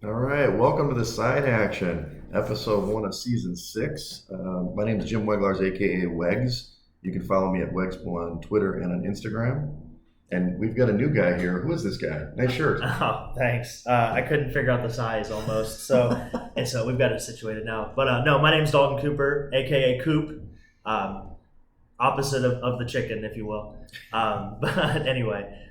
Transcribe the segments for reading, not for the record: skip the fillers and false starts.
All right, welcome to the Side Action, episode 1 of season 6. My name is Jim Weglars, aka Wegs. You can follow me at Wegs on Twitter and on Instagram. And we've got a new guy here. Who is this guy? Nice shirt. Oh, thanks. I couldn't figure out the size almost, so we've got it situated now. But no, my name's Dalton Cooper, aka Coop, opposite of the chicken, if you will. But anyway,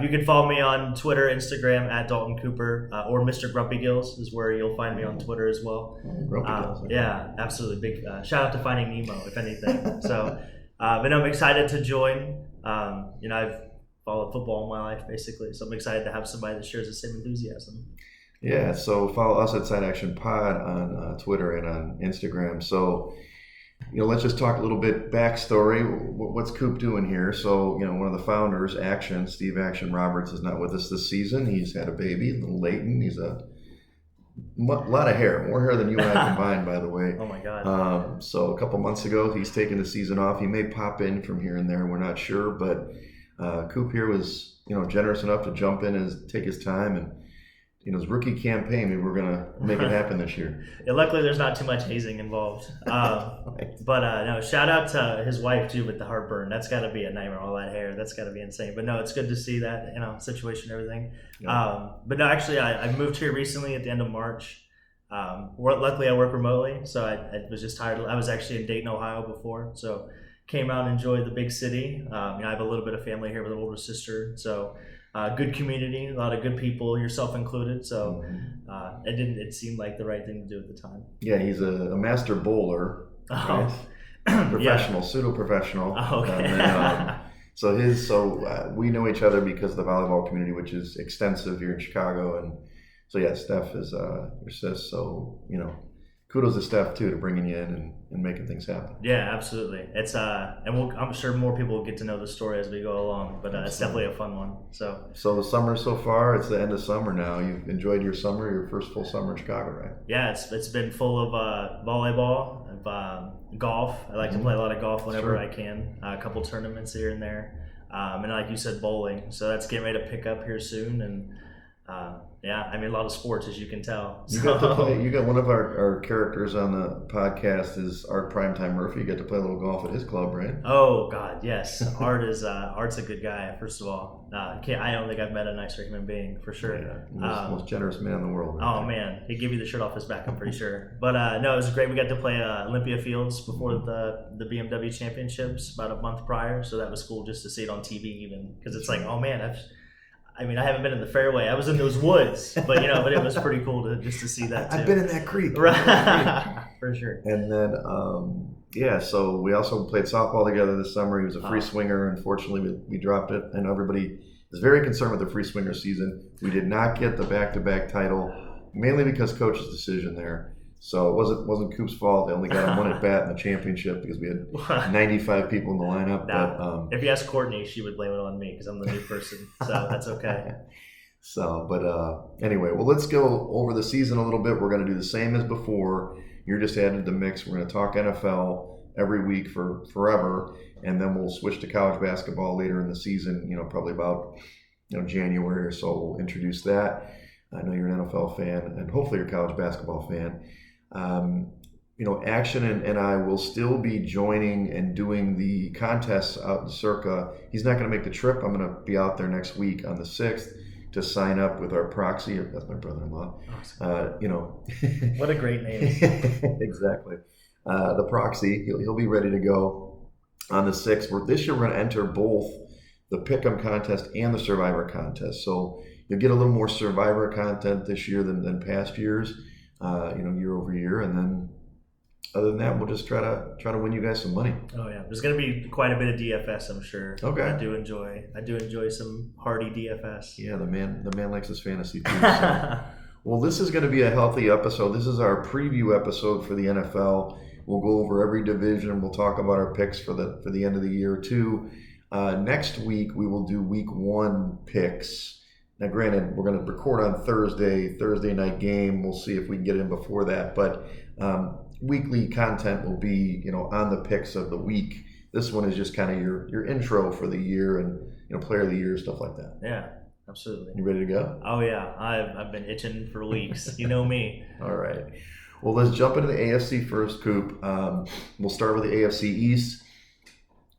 you can follow me on Twitter, Instagram at Dalton Cooper, or Mr. Grumpy Gills is where you'll find me on Twitter as well. Grumpy Gills. Yeah, absolutely. Big shout out to Finding Nemo, if anything. But I'm excited to join. I've followed football all my life, basically. So I'm excited to have somebody that shares the same enthusiasm. Yeah, so follow us at Side Action Pod on Twitter and on Instagram. So, let's just talk a little bit backstory. What's Coop doing here? So, one of the founders, Steve Action Roberts, is not with us this season. He's had a baby, little Leighton. He's a lot of hair, more hair than you and I combined, by the way. Oh my God. So a couple months ago, he's taken the season off. He may pop in from here and there. We're not sure, but Coop here was, generous enough to jump in and take his time, and his rookie campaign. Maybe we're gonna make it happen this year. Yeah, luckily, there's not too much hazing involved. Right. But no, shout out to his wife too with the heartburn. That's got to be a nightmare. All that hair. That's got to be insane. But no, it's good to see that situation and everything. Yeah. But no, actually, I moved here recently at the end of March. Luckily, I work remotely, so I was just tired. I was actually in Dayton, Ohio before, so came out and enjoyed the big city. I have a little bit of family here with an older sister, so good community, a lot of good people, yourself included. So it seemed like the right thing to do at the time. Yeah, he's a master bowler, right? Oh, Professional, yeah. pseudo-professional. Oh, okay. And then, so we know each other because of the volleyball community, which is extensive here in Chicago. And so, yeah, Steph is your sis. So, kudos to Steph, too, to bringing you in and making things happen. Yeah, absolutely. It's I'm sure more people will get to know the story as we go along, but it's definitely a fun one. So the summer so far, it's the end of summer now. You've enjoyed your summer, your first full summer in Chicago, right? yeah, it's been full of volleyball, golf. I like to play a lot of golf whenever I can. A couple tournaments here and there, and like you said, bowling. So that's getting ready to pick up here soon, and a lot of sports, as you can tell. You got to play. You got one of our characters on the podcast is Art Primetime Murphy. You got to play a little golf at his club, right? Oh God, yes. Art's a good guy. First of all, I don't think I've met a nicer human being for sure. Yeah, most generous man in the world. Right? Oh man, he'd give you the shirt off his back, I'm pretty sure. But no, it was great. We got to play Olympia Fields before the BMW Championships about a month prior, so that was cool just to see it on TV, even because it's like, oh man, I haven't been in the fairway. I was in those woods, but it was pretty cool to see that too. I've been in that creek. Right. For sure. And then, so we also played softball together this summer. He was a free swinger. Unfortunately, we dropped it. And everybody is very concerned with the free swinger season. We did not get the back-to-back title, mainly because coach's decision there. So it wasn't Coop's fault. They only got him one at bat in the championship because we had 95 people in the lineup. Nah, if you ask Courtney, she would blame it on me because I'm the new person. So that's okay. Anyway, well, let's go over the season a little bit. We're going to do the same as before. You're just added to the mix. We're going to talk NFL every week for forever, and then we'll switch to college basketball later in the season. Probably about January or so. We'll introduce that. I know you're an NFL fan, and hopefully you're a college basketball fan. Action and I will still be joining and doing the contests out in Circa. He's not going to make the trip. I'm going to be out there next week on the 6th to sign up with our proxy. That's my brother-in-law. Awesome. What a great name. Exactly. The proxy, he'll be ready to go on the 6th. This year we're going to enter both the Pick'em contest and the Survivor contest. So you'll get a little more Survivor content this year than past years. Year over year, and then other than that, we'll just try to win you guys some money. Oh yeah, there's going to be quite a bit of DFS, I'm sure. Okay. I do enjoy some hearty DFS. Yeah, the man likes his fantasy too. So. Well, this is going to be a healthy episode. This is our preview episode for the NFL. We'll go over every division. We'll talk about our picks for the end of the year too. Next week we will do week 1 picks. Now, granted, we're going to record on Thursday night game. We'll see if we can get in before that. But weekly content will be, on the picks of the week. This one is just kind of your intro for the year and, player of the year, stuff like that. Yeah. Absolutely. You ready to go? Oh yeah, I've been itching for weeks. You know me. All right. Well, let's jump into the AFC first, Coop. We'll start with the AFC East.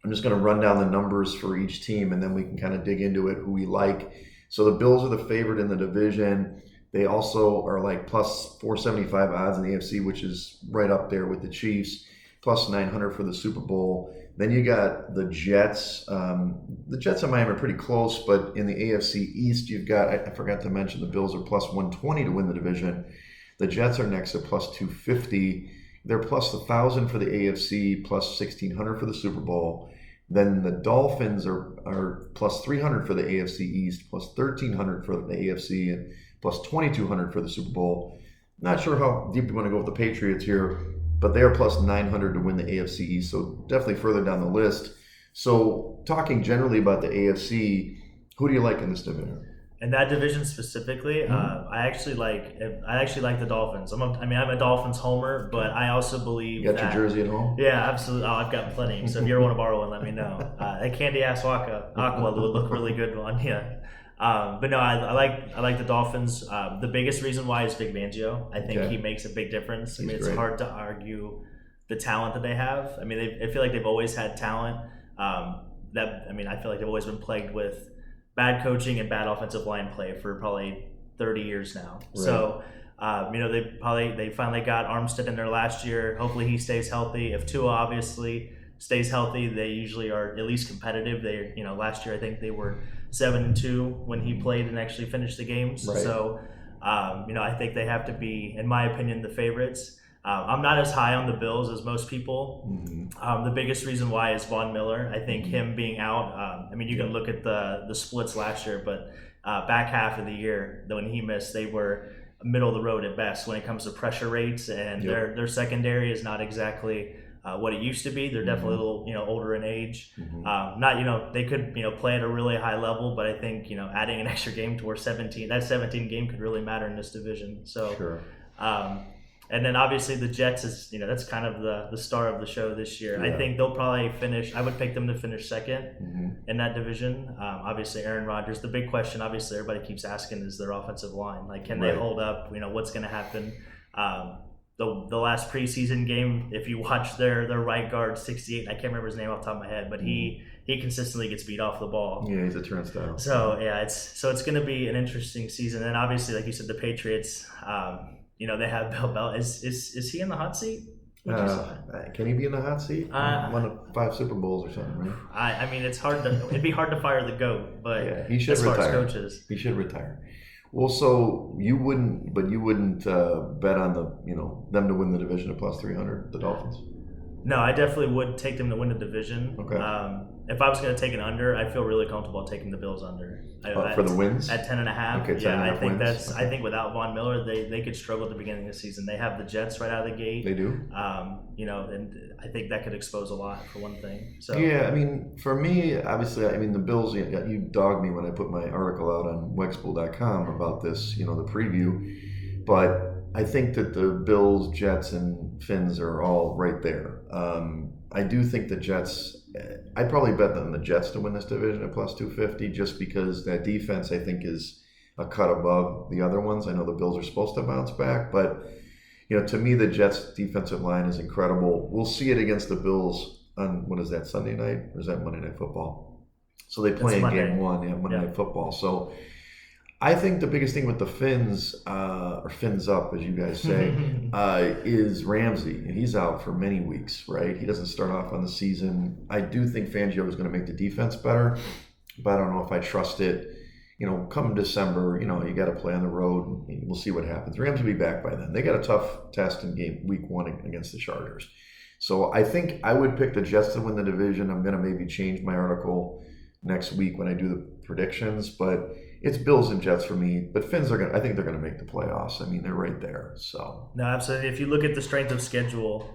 I'm just going to run down the numbers for each team, and then we can kind of dig into it, who we like. So the Bills are the favorite in the division. They also are like plus 475 odds in the AFC, which is right up there with the Chiefs, plus 900 for the Super Bowl. Then you got the Jets. The Jets and Miami are pretty close, but in the AFC East, you've got, I forgot to mention, the Bills are plus 120 to win the division. The Jets are next at plus 250. They're plus 1,000 for the AFC, plus 1,600 for the Super Bowl. Then the Dolphins are plus 300 for the AFC East, plus 1,300 for the AFC, and plus 2,200 for the Super Bowl. Not sure how deep you want to go with the Patriots here, but they are plus 900 to win the AFC East, so definitely further down the list. So talking generally about the AFC, who do you like in this division? In that division specifically, I actually like the Dolphins. I'm a Dolphins homer, but I also believe you got your jersey at home? Yeah, absolutely. Oh, I've got plenty. So if you ever want to borrow one, let me know. That candy ass aqua would look really good on you. But no, I like the Dolphins. The biggest reason why is Vic Fangio. I think he makes a big difference. It's hard to argue the talent that they have. I mean, I feel like they've always had talent. I feel like they've always been plagued with bad coaching and bad offensive line play for probably 30 years now. Right. So, they finally got Armstead in there last year. Hopefully he stays healthy. If Tua obviously stays healthy, they usually are at least competitive. Last year I think they were 7-2 when he played and actually finished the games. Right. So, I think they have to be, in my opinion, the favorites. I'm not as high on the Bills as most people. Mm-hmm. The biggest reason why is Von Miller. I think him being out, you can look at the splits last year, but back half of the year, when he missed, they were middle of the road at best when it comes to pressure rates, and their secondary is not exactly what it used to be. They're definitely a little older in age. Mm-hmm. They could play at a really high level, but I think adding an extra game to our 17 game could really matter in this division. So. Sure. And then obviously the Jets is, that's kind of the star of the show this year. Yeah. I think they'll probably finish, I would pick them to finish second in that division. Obviously Aaron Rodgers, the big question obviously everybody keeps asking is their offensive line. Like, can they hold up? What's going to happen? The last preseason game, if you watch their right guard, 68, I can't remember his name off the top of my head, but he consistently gets beat off the ball. Yeah, he's a turnstile. So yeah, it's going to be an interesting season. And obviously, like you said, the Patriots, they have Bill Belichick. Is he in the hot seat? Can he be in the hot seat? Won 5 Super Bowls or something, right? It's hard to. It'd be hard to fire the GOAT, but yeah, he should retire. As far as coaches, he should retire. Well, so you wouldn't bet on them to win the division at plus 300, the Dolphins? No, I definitely would take them to win the division. Okay. If I was going to take an under, I feel really comfortable taking the Bills under. For the wins? At 10.5. Okay, 10.5 wins. I think without Von Miller, they could struggle at the beginning of the season. They have the Jets right out of the gate. They do. And I think that could expose a lot for one thing. So yeah, for me, obviously, the Bills. You dogged me when I put my article out on Wegspool.com about this. The preview, but I think that the Bills, Jets, and Finns are all right there. I do think the Jets. I'd probably bet on the Jets to win this division at plus 250, just because that defense I think is a cut above the other ones. I know the Bills are supposed to bounce back, but to me the Jets defensive line is incredible. We'll see it against the Bills on, what is that, Sunday night, or is that Monday Night Football? So they play in game 1, Monday Night Football. So I think the biggest thing with the Finns, or Fins up, as you guys say, is Ramsey. And he's out for many weeks, right? He doesn't start off on the season. I do think Fangio is going to make the defense better, but I don't know if I trust it. Come December, you got to play on the road. And we'll see what happens. Rams will be back by then. They got a tough test in week 1 against the Chargers. So I think I would pick the Jets to win the division. I'm going to maybe change my article next week when I do the predictions, but it's Bills and Jets for me. But Finns I think they're going to make the playoffs. They're right there. So no, absolutely. If you look at the strength of schedule,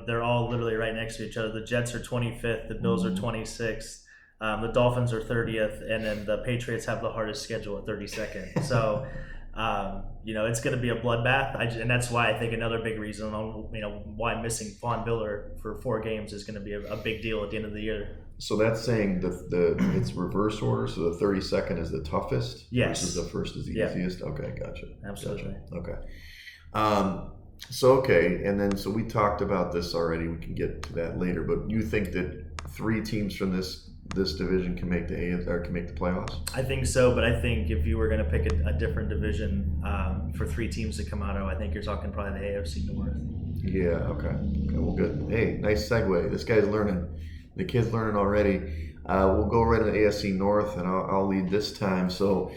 they're all literally right next to each other. The Jets are 25th, the Bills are 26th, the Dolphins are 30th, and then the Patriots have the hardest schedule at 32nd. So It's going to be a bloodbath. And that's why I think another big reason on why missing Von Miller for 4 games is going to be a big deal at the end of the year. So that's saying it's reverse order. So the 32nd is the toughest versus the first is the easiest. Okay, gotcha. Absolutely. Gotcha. Okay. And then so we talked about this already. We can get to that later. But you think that 3 teams from this division can make the playoffs? I think so, but I think if you were going to pick a different division for 3 teams to come out of, I think you're talking probably the AFC North. Yeah. Okay. Well, good. Hey, nice segue. This guy's learning. The kid's learning already. We'll go right into AFC North, and I'll lead this time. So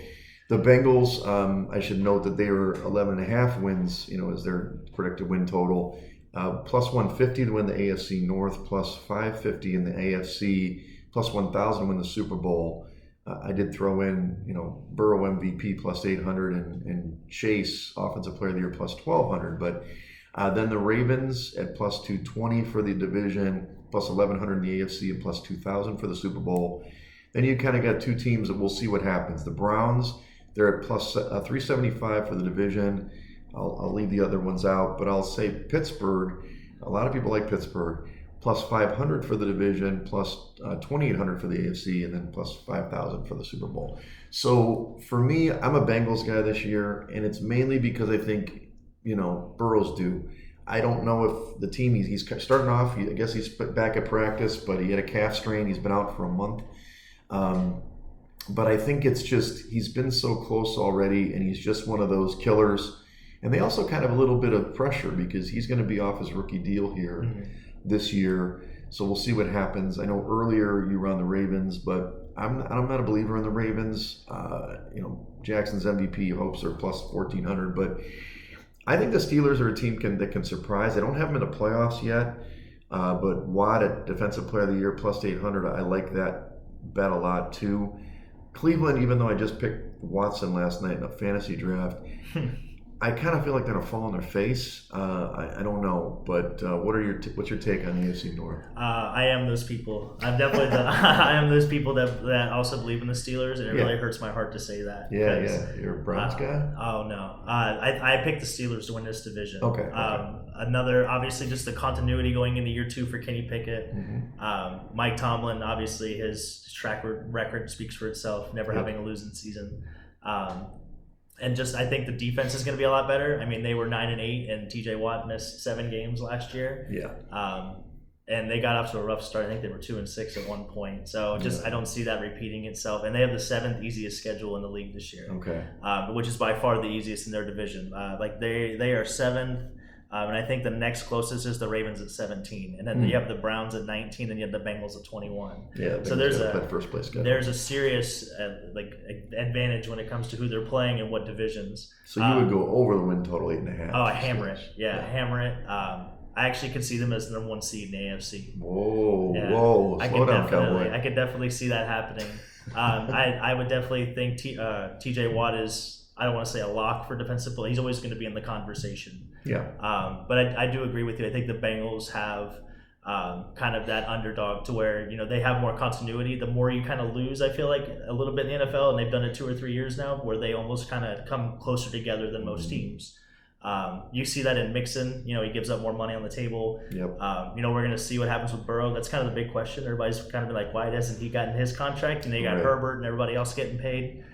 the Bengals, I should note that they were 11.5 wins, as their predicted win total. Plus 150 to win the AFC North, plus 550 in the AFC, plus 1,000 to win the Super Bowl. I did throw in, Burrow MVP plus 800 and Chase Offensive Player of the Year plus 1,200. But then the Ravens at plus 220 for the division, plus 1,100 in the AFC, and plus 2,000 for the Super Bowl. Then you kind of got 2 teams that we'll see what happens. The Browns, they're at plus 375 for the division. I'll leave the other ones out, but I'll say Pittsburgh. A lot of people like Pittsburgh. Plus 500 for the division, plus 2,800 for the AFC, and then plus 5,000 for the Super Bowl. So for me, I'm a Bengals guy this year, and it's mainly because I think, Burrow's due. I don't know if the team, he's starting off, I guess he's back at practice, but he had a calf strain. He's been out for a month. But I think it's just, he's been so close already, and he's just one of those killers. And they also kind of a little bit of pressure because he's going to be off his rookie deal here this year. So we'll see what happens. I know earlier you were on the Ravens, but I'm not a believer in the Ravens. Jackson's MVP hopes are plus 1,400, but I think the Steelers are a team that can surprise. I don't have them in the playoffs yet, but Watt at Defensive Player of the Year plus 800, I like that bet a lot too. Cleveland, even though I just picked Watson last night in a fantasy draft, I kind of feel like they're going to fall on their face. I don't know, but what's your take on the AFC North? I am those people. I am those people that also believe in the Steelers, and it really hurts my heart to say that. Yeah. You're a Browns guy? Oh, no. I picked the Steelers to win this division. Okay. Another, obviously, just the continuity going into year 2 for Kenny Pickett. Mm-hmm. Mike Tomlin, obviously, his track record speaks for itself, never having a losing season. And just, I think the defense is going to be a lot better. I mean, they were 9-8, and T.J. Watt missed 7 games last year. Yeah. And they got off to a rough start. I think they were 2-6 at one point. So I don't see that repeating itself. And they have the 7th easiest schedule in the league this year. Okay. Which is by far the easiest in their division. They are 7th. And I think the next closest is the Ravens at 17, and then you have the Browns at 19, and you have the Bengals at 21. Yeah, so there's first place schedule. There's a serious advantage when it comes to who they're playing and what divisions. So you would go over the win total 8.5. Oh, hammer it, hammer it. I actually could see them as the number 1 seed in the AFC. Whoa, slow down, cowboy. I could definitely see that happening. I would definitely think T.J. Watt is, I don't want to say a lock for defensive play. He's always going to be in the conversation. Yeah. But I do agree with you. I think the Bengals have kind of that underdog to where, they have more continuity. The more you kind of lose, I feel like, a little bit in the NFL, and they've done it 2 or 3 years now, where they almost kind of come closer together than most teams. You see that in Mixon. He gives up more money on the table. Yep. We're going to see what happens with Burrow. That's kind of the big question. Everybody's kind of been like, why hasn't he gotten his contract? And they got Herbert and everybody else getting paid.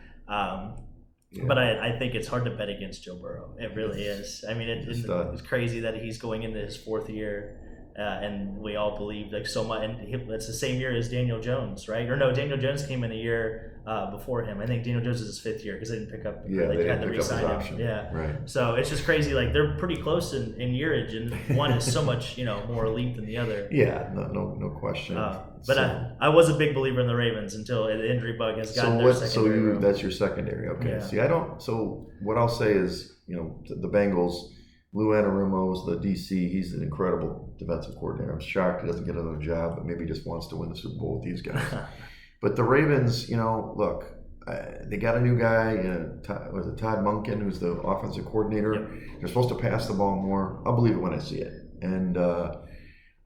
But I think it's hard to bet against Joe Burrow. It really is. I mean, it's crazy that he's going into his 4th year, and we all believe so much. And it's the same year as Daniel Jones, right? Or no, Daniel Jones came in a year before him. I think Daniel Jones is his 5th year because they didn't pick up. Yeah, they had didn't pick up his option. Yeah, right. So it's just crazy. They're pretty close in yearage, and one is so much more elite than the other. Yeah, no question. But I was a big believer in the Ravens until the injury bug has gotten their secondary room. That's your secondary. Okay. Yeah. See, so what I'll say is, the Bengals, Lou Anarumo's the DC. He's an incredible defensive coordinator. I'm shocked he doesn't get another job, but maybe he just wants to win the Super Bowl with these guys. But the Ravens, look, they got a new guy, Todd Monken, who's the offensive coordinator. Yep. They're supposed to pass the ball more. I'll believe it when I see it. And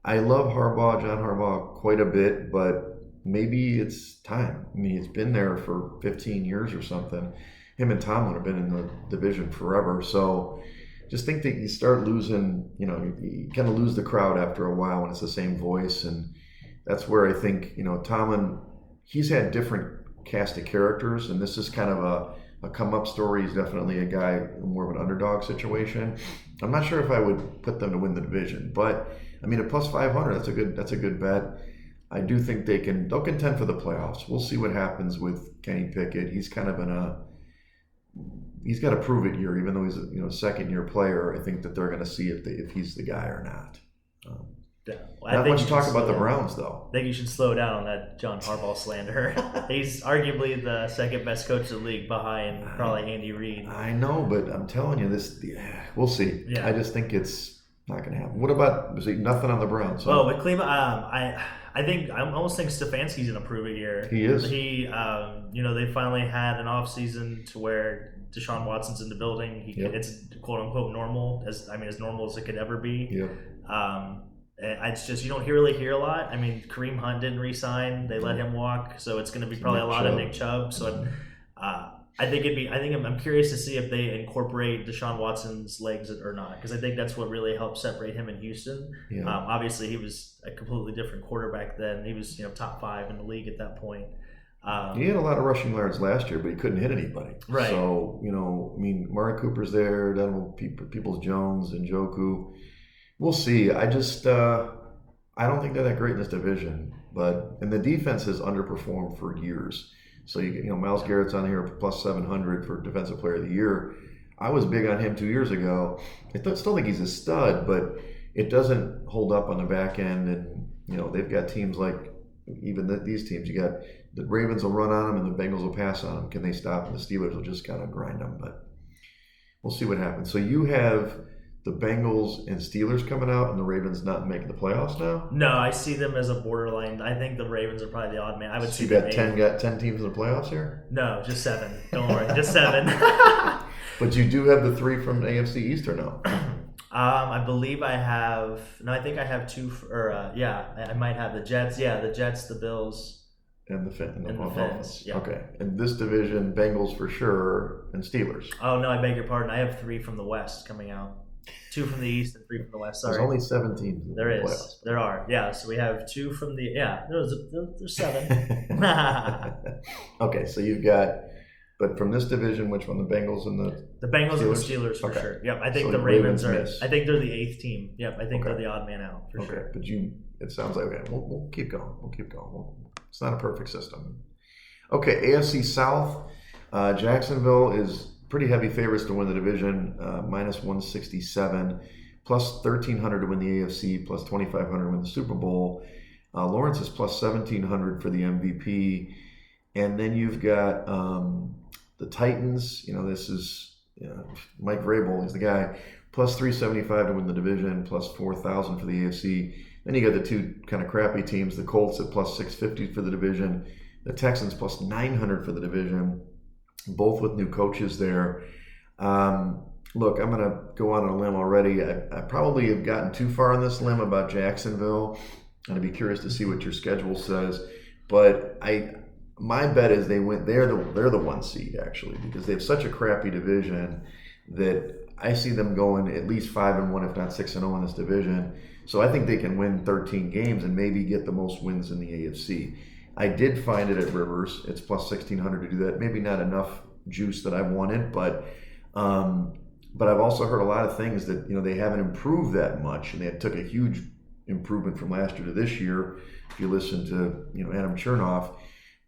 I love John Harbaugh, quite a bit, but maybe it's time. I mean, it's been there for 15 years or something. him and Tomlin have been in the division forever. So just think that you start losing, you kind of lose the crowd after a while when it's the same voice. And that's where I think, Tomlin, he's had different cast of characters, and this is kind of a come-up story. He's definitely a guy more of an underdog situation. I'm not sure if I would put them to win the division, but I mean, at plus 500, that's a good bet. I do think they'll contend for the playoffs. We'll see what happens with Kenny Pickett. He's kind of he's got a prove it year, even though he's a second year player. I think that they're going to see if he's the guy or not. Not much talk about the Browns, though. I think you should slow down on that John Harbaugh slander. He's arguably the second best coach in the league behind probably Andy Reid. I know, but I'm telling you, we'll see. Yeah. I just think it's not going to happen. What about nothing on the Browns? Well, with Cleveland, I almost think Stefanski's going to prove it here. He is. They finally had an off season to where Deshaun Watson's in the building. It's quote unquote normal, as normal as it could ever be. Yep. It's just you don't really hear a lot. I mean, Kareem Hunt didn't re-sign; they let him walk, so it's going to be probably a lot of Nick Chubb. So, I'm curious to see if they incorporate Deshaun Watson's legs or not, because I think that's what really helped separate him in Houston. Yeah. Obviously, he was a completely different quarterback then. He was top 5 in the league at that point. He had a lot of rushing yards last year, but he couldn't hit anybody. Right. So Murray Cooper's there, then Peoples-Jones and Njoku. We'll see. I don't think they're that great in this division, and the defense has underperformed for years. So Myles Garrett's on here plus 700 for Defensive Player of the Year. I was big on him 2 years ago. I still think he's a stud, but it doesn't hold up on the back end. And they've got teams like these teams. You got the Ravens will run on them, and the Bengals will pass on them. Can they stop? And the Steelers will just kind of grind them. But we'll see what happens. So you have the Bengals and Steelers coming out, and the Ravens not making the playoffs now? No, I see them as a borderline. I think the Ravens are probably the odd man. I would see you got 10 teams in the playoffs here? No, just 7. Don't worry, just 7. But you do have the 3 from AFC East or no? I believe I have. No, I think I have 2. I might have the Jets. Yeah, the Jets, the Bills. And the Fins. Yeah. Okay. And this division, Bengals for sure, and Steelers. Oh, no, I beg your pardon. I have 3 from the West coming out. 2 from the East and 3 from the West. Sorry. There's only 7 teams. There is. Playoffs. There are. Yeah. So we have 2 from the. Yeah. There's 7. Okay. So you've got. But from this division, which one? The Bengals and the Bengals Steelers? And the Steelers for sure. Yep. I think the Ravens are. I think they're the 8th team. Yep. I think they're the odd man out for sure. But it sounds like we'll keep going. It's not a perfect system. Okay. AFC South. Jacksonville is pretty heavy favorites to win the division, minus 167, plus 1,300 to win the AFC, plus 2,500 to win the Super Bowl. Lawrence is plus 1,700 for the MVP. And then you've got the Titans. This is Mike Vrabel is the guy, plus 375 to win the division, plus 4,000 for the AFC. Then you got the 2 kind of crappy teams, the Colts at plus 650 for the division, the Texans plus 900 for the division. Both with new coaches there. Look, I'm going to go on a limb already. I probably have gotten too far on this limb about Jacksonville. And I'd be curious to see what your schedule says. But my bet is they're the 1 seed, actually, because they have such a crappy division that I see them going at least 5-1, if not 6-0 in this division. So I think they can win 13 games and maybe get the most wins in the AFC. I did find it at Rivers. It's plus 1,600 to do that. Maybe not enough juice that I wanted, but I've also heard a lot of things that they haven't improved that much, and they took a huge improvement from last year to this year. If you listen to Adam Chernoff,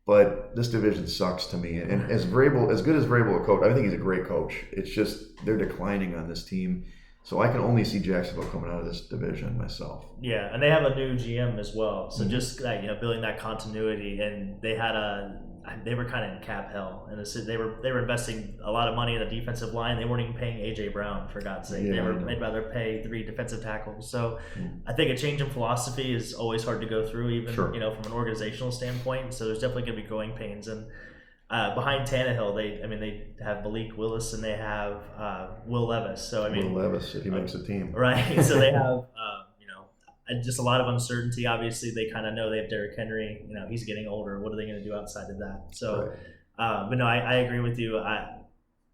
but this division sucks to me. And as good as Vrabel a coach, I think he's a great coach. It's just they're declining on this team. So I can only see Jacksonville coming out of this division myself. Yeah, and they have a new GM as well. So just building that continuity, and they were kind of in cap hell, and they were investing a lot of money in the defensive line. They weren't even paying AJ Brown, for God's sake. They'd rather pay 3 defensive tackles. So I think a change in philosophy is always hard to go through, even from an organizational standpoint. So there's definitely going to be growing pains. And behind Tannehill, they have Malik Willis and they have Will Levis. So Will Levis, if he makes a team, right? So they have just a lot of uncertainty. Obviously, they kind of know they have Derrick Henry. He's getting older. What are they going to do outside of that? So, but no, I agree with you.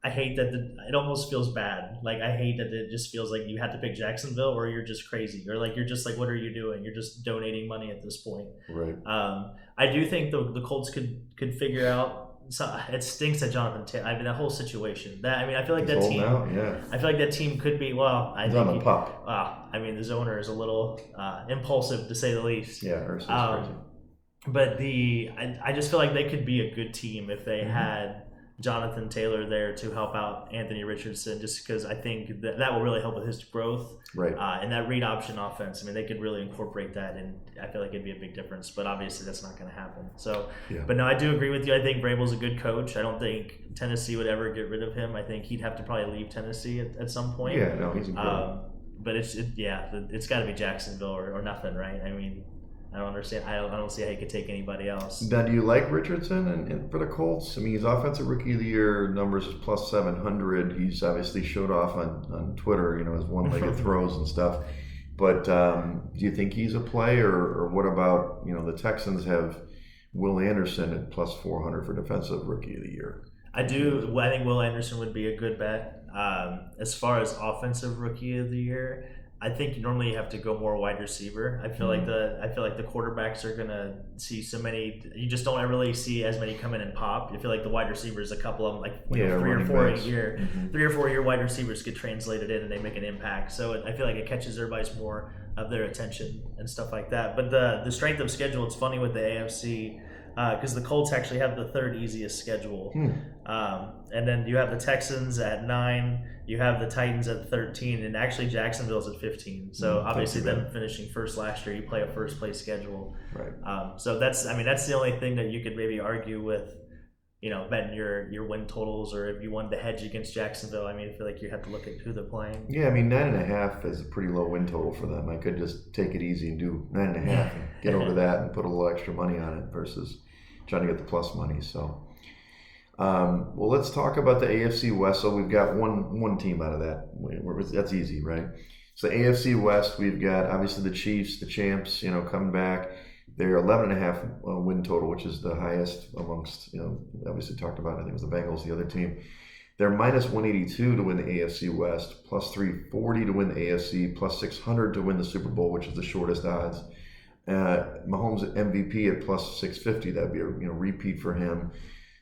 I hate that it almost feels bad. Like I hate that it just feels like you had to pick Jacksonville, or you're just crazy, or like you're just like, what are you doing? You're just donating money at this point. Right. I do think the Colts could figure out. So it stinks that Jonathan Taylor. I mean, that whole situation. I feel like He's that team. Out, yeah. I feel like that team could be. Well, He's on the pup. I mean, this owner is a little impulsive to say the least. Yeah, Ursa's crazy. But I just feel like they could be a good team if they had Jonathan Taylor there to help out Anthony Richardson, just because I think that will really help with his growth. Right. And that read option offense, I mean, they could really incorporate that, and I feel like it'd be a big difference. But obviously, that's not going to happen. So, But no, I do agree with you. I think Vrabel's a good coach. I don't think Tennessee would ever get rid of him. I think he'd have to probably leave Tennessee at some point. Yeah, no, he's incredible. But it's got to be Jacksonville or nothing, right? I mean, I don't understand. I don't see how he could take anybody else. Now, do you like Richardson and for the Colts? I mean, his offensive rookie of the year numbers is plus 700. He's obviously showed off on Twitter, his one-legged throws and stuff. But do you think he's a play, or what about, the Texans have Will Anderson at plus 400 for defensive rookie of the year? I do. I think Will Anderson would be a good bet. As far as offensive rookie of the year, I think normally you have to go more wide receiver. I feel like the quarterbacks are gonna see so many. You just don't really see as many come in and pop. I feel like the wide receivers, a couple of them, like 3 or 4 a year, 3 or 4 year wide receivers get translated in and they make an impact. So I feel like it catches everybody's more of their attention and stuff like that. But the strength of schedule, it's funny with the AFC. Because the Colts actually have the third easiest schedule. And then you have the Texans at 9, you have the Titans at 13, and actually Jacksonville's at 15. So obviously them finishing first last year, you play a first place schedule. Right. So that's the only thing that you could maybe argue with, betting your win totals, or if you wanted to hedge against Jacksonville. I mean, I feel like you have to look at who they're playing. Yeah, I mean, 9.5 is a pretty low win total for them. I could just take it easy and do 9.5 and get over that and put a little extra money on it versus trying to get the plus money. So, well, let's talk about the AFC West. So we've got one team out of that. That's easy, right? So AFC West, we've got obviously the Chiefs, the champs, coming back. They're 11.5 win total, which is the highest amongst, obviously talked about, I think it was the Bengals, the other team. They're minus 182 to win the AFC West, plus 340 to win the AFC, plus 600 to win the Super Bowl, which is the shortest odds. Mahomes MVP at plus 650. That'd be a repeat for him.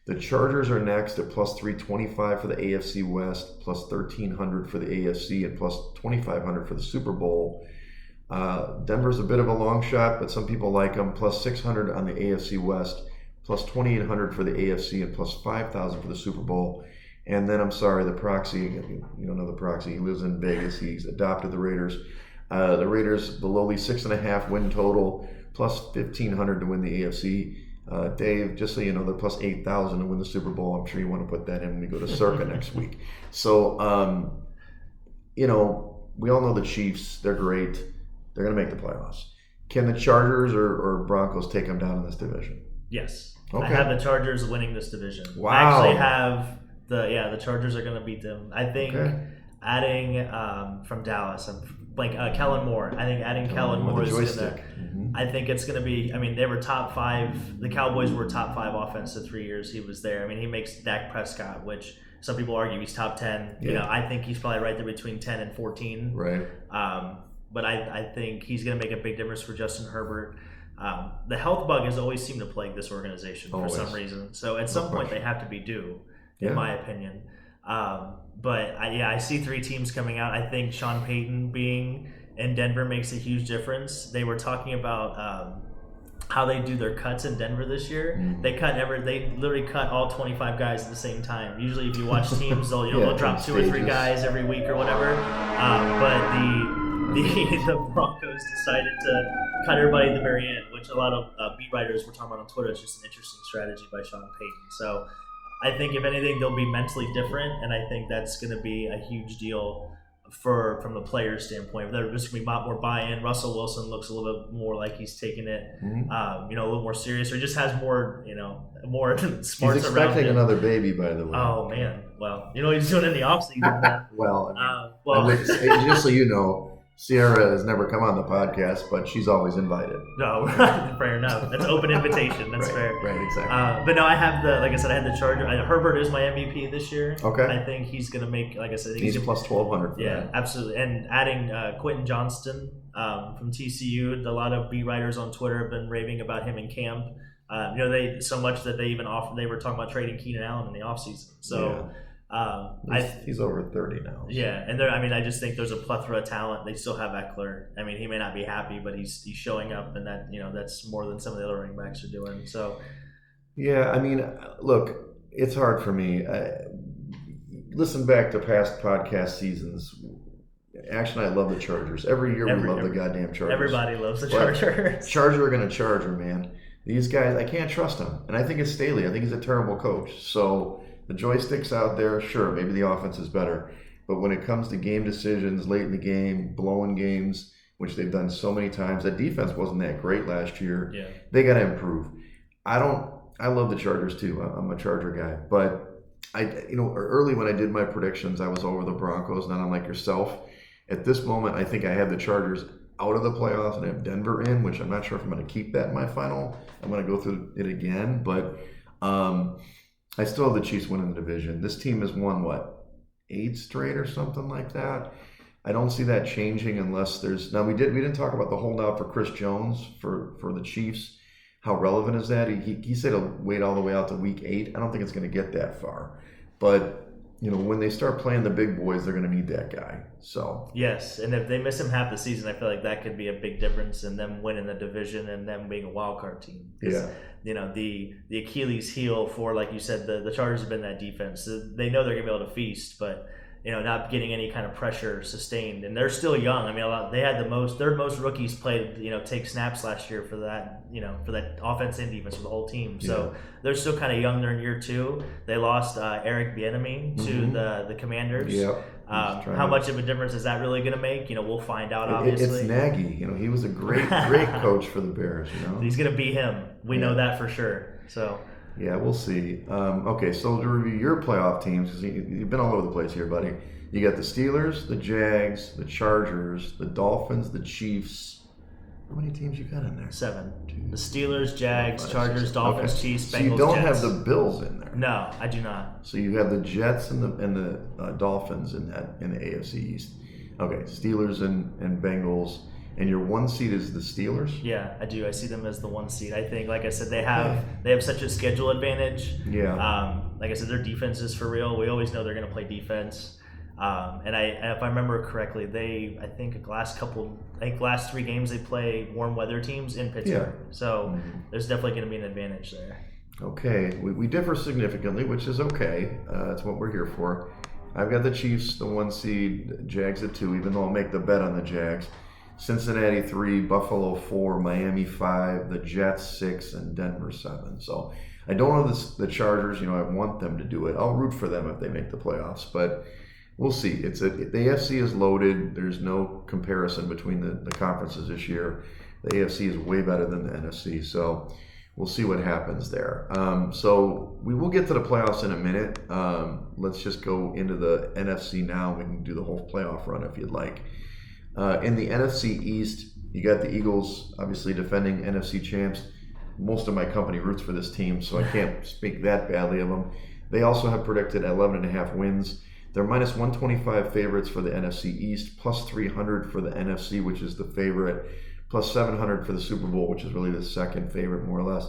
The Chargers are next at plus 325 for the AFC West, plus 1300 for the AFC, and plus 2500 for the Super Bowl. Denver's a bit of a long shot, but some people like them. Plus 600 on the AFC West, plus 2800 for the AFC, and plus 5000 for the Super Bowl. And then, I'm sorry, the proxy, you don't know the proxy. He lives in Vegas. He's adopted the Raiders. The Raiders, the lowly 6.5 win total, plus 1,500 to win the AFC. Dave, just so you know, they're plus 8,000 to win the Super Bowl. I'm sure you want to put that in when we go to Circa next week. So, we all know the Chiefs. They're great. They're going to make the playoffs. Can the Chargers or Broncos take them down in this division? Yes. Okay. I have the Chargers winning this division. Wow. I actually have the Chargers are going to beat them. I think adding from Dallas, Kellen Moore. I think adding Kellen Moore is going to. I think it's going to be. I mean, they were top 5. The Cowboys were top 5 offense the 3 years he was there. I mean, he makes Dak Prescott, which some people argue he's top 10. Yeah. I think he's probably right there between 10 and 14. Right. But I think he's going to make a big difference for Justin Herbert. The health bug has always seemed to plague this organization for some reason. So at some point they have to be due, in my opinion. But I see 3 teams coming out. I think Sean Payton being in Denver makes a huge difference. They were talking about how they do their cuts in Denver this year. They literally cut all 25 guys at the same time. Usually, if you watch teams, they'll drop 2 or 3 guys every week or whatever. But the Broncos decided to cut everybody at the very end, which a lot of beat writers were talking about on Twitter. It's just an interesting strategy by Sean Payton. So I think if anything, they'll be mentally different, and I think that's going to be a huge deal from the player standpoint. There's going to be a lot more buy-in. Russell Wilson looks a little bit more like he's taking it, a little more serious, or just has more, more smarts around him. He's expecting another baby, by the way. Oh man, well, he's doing it in the offseason. Well, just so you know, Sierra has never come on the podcast, but she's always invited. No, fair enough. That's open invitation. That's Right, fair. right, exactly. But no, I have like I said, I had the Charger. Herbert is my MVP this year. Okay. I think he's going to make, like I said, He's plus 1,200 for yeah, that. absolutely. And adding Quentin Johnston from TCU, a lot of beat writers on Twitter have been raving about him in camp. They so much that they were talking about trading Keenan Allen in the offseason. So. He's over 30 now. Yeah, and I just think there's a plethora of talent. They still have Eckler. I mean, he may not be happy, but he's showing up, and that's more than some of the other running backs are doing. So, yeah, I mean, look, it's hard for me. Listen back to past podcast seasons. Actually, I love the Chargers. Every year we love the goddamn Chargers. Everybody loves the Chargers. Charger are going to Charger, man. These guys, I can't trust them. And I think it's Staley. I think he's a terrible coach. So the joystick's out there. Sure, maybe the offense is better. But when it comes to game decisions late in the game, blowing games, which they've done so many times, that defense wasn't that great last year. Yeah. They got to improve. I love the Chargers too. I'm a Charger guy. But early when I did my predictions, I was over the Broncos, not unlike yourself. At this moment, I think I have the Chargers out of the playoffs and I have Denver in, which I'm not sure if I'm going to keep that in my final. I'm going to go through it again. But I still have the Chiefs winning the division. This team has won, 8 straight or something like that. I don't see that changing unless there's... Now, we didn't talk about the holdout for Chris Jones for the Chiefs. How relevant is that? He said he'll wait all the way out to week 8. I don't think it's going to get that far. But, when they start playing the big boys, they're going to need that guy. So yes, and if they miss him half the season, I feel like that could be a big difference in them winning the division and them being a wild card team. Yeah. The Achilles heel for, like you said, the Chargers have been that defense. So they know they're going to be able to feast, but not getting any kind of pressure sustained. And they're still young. I mean, they had their most rookies played, take snaps last year for that, for that offense and defense for the whole team. So they're still kind of young. They're in year 2. They lost Eric Bieniemy to the Commanders. Yeah. How much of a difference is that really going to make? We'll find out, obviously. It's Nagy. He was a great coach for the Bears, He's going to beat him. We know that for sure. So... yeah, we'll see. Okay, so to review your playoff teams, because you've been all over the place here, buddy. You got the Steelers, the Jags, the Chargers, the Dolphins, the Chiefs. How many teams you got in there? 7. The Steelers, Jags, Chargers, Dolphins, Chiefs, Bengals, so you don't Jets. have the Bills in there. No, I do not. So you have the Jets and the Dolphins in the AFC East. Okay, Steelers and Bengals. And your 1 seed is the Steelers? Yeah, I do. I see them as the 1 seed. I think, like I said, they have such a schedule advantage. Yeah. Like I said, their defense is for real. We always know they're going to play defense. And if I remember correctly, I think last 3 games they play warm weather teams in Pittsburgh. Yeah. So there's definitely going to be an advantage there. Okay, we differ significantly, which is okay. That's what we're here for. I've got the Chiefs, the 1 seed, Jags at 2, even though I'll make the bet on the Jags. Cincinnati 3, Buffalo 4, Miami 5, the Jets 6, and Denver 7. So I don't know the Chargers. I want them to do it. I'll root for them if they make the playoffs, but we'll see. The AFC is loaded. There's no comparison between the conferences this year. The AFC is way better than the NFC, so we'll see what happens there. So we will get to the playoffs in a minute. Let's just go into the NFC now. We can do the whole playoff run if you'd like. In the NFC East, you got the Eagles, obviously defending NFC champs. Most of my company roots for this team, so I can't speak that badly of them. They also have predicted 11.5 wins. They're minus 125 favorites for the NFC East, plus 300 for the NFC, which is the favorite, plus 700 for the Super Bowl, which is really the second favorite, more or less.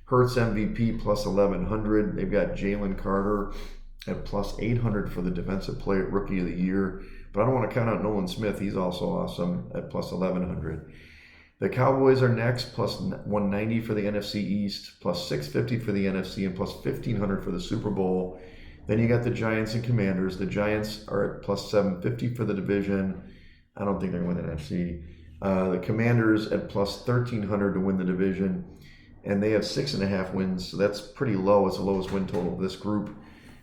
Hurts MVP, plus 1,100. They've got Jalen Carter at plus 800 for the Defensive Player Rookie of the Year. But I don't want to count out Nolan Smith. He's also awesome at plus 1,100. The Cowboys are next, plus 190 for the NFC East, plus 650 for the NFC, and plus 1,500 for the Super Bowl. Then you got the Giants and Commanders. The Giants are at plus 750 for the division. I don't think they're going to win the NFC. The Commanders at plus 1,300 to win the division. And they have 6.5 wins, so that's pretty low. It's the lowest win total of this group.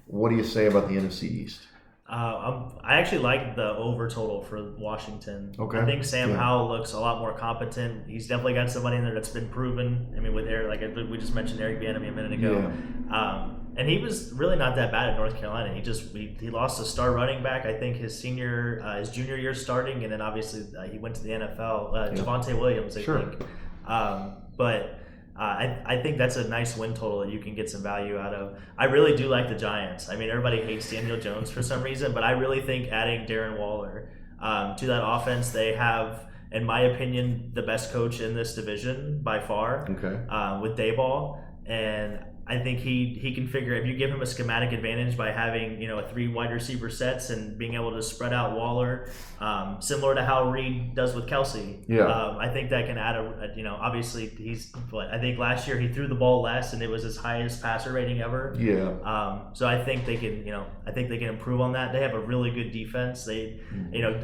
What do you say about the NFC East? I actually like the over total for Washington. Okay. I think Sam Howell looks a lot more competent. He's definitely got somebody in there that's been proven. I mean, with Eric, we just mentioned Eric Bieniemy a minute ago. Yeah. And he was really not that bad at North Carolina. He lost a star running back, I think, his junior year starting, and then obviously he went to the NFL. Javonte Williams, I think. But I think that's a nice win total that you can get some value out of. I really do like the Giants. I mean, everybody hates Daniel Jones for some reason, but I really think adding Darren Waller to that offense, they have, in my opinion, the best coach in this division by far. With Dayball, and I think he can figure, if you give him a schematic advantage by having, a 3 wide receiver sets and being able to spread out Waller, similar to how Reed does with Kelsey. I think that can add obviously I think last year he threw the ball less and it was his highest passer rating ever. So I think they can improve on that. They have a really good defense. They,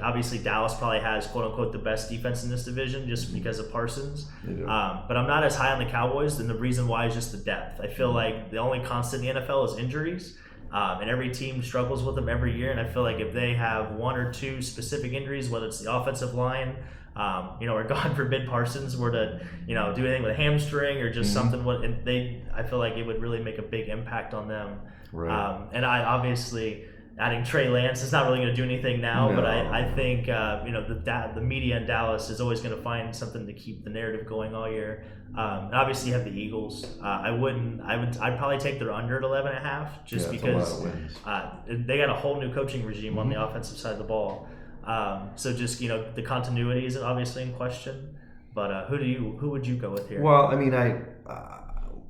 obviously Dallas probably has quote unquote the best defense in this division just because of Parsons. But I'm not as high on the Cowboys, and the reason why is just the depth. I feel like the only constant in the NFL is injuries, and every team struggles with them every year. And I feel like if they have 1 or 2 specific injuries, whether it's the offensive line, or God forbid Parsons were to, do anything with a hamstring or just something, I feel like it would really make a big impact on them. And I obviously, adding Trey Lance is not really going to do anything now, but I think the media in Dallas is always going to find something to keep the narrative going all year. And obviously you have the Eagles. I'd probably take their under at 11.5 just because they got a whole new coaching regime on the offensive side of the ball. So just the continuity is obviously in question. But who would you go with here? Well, I mean,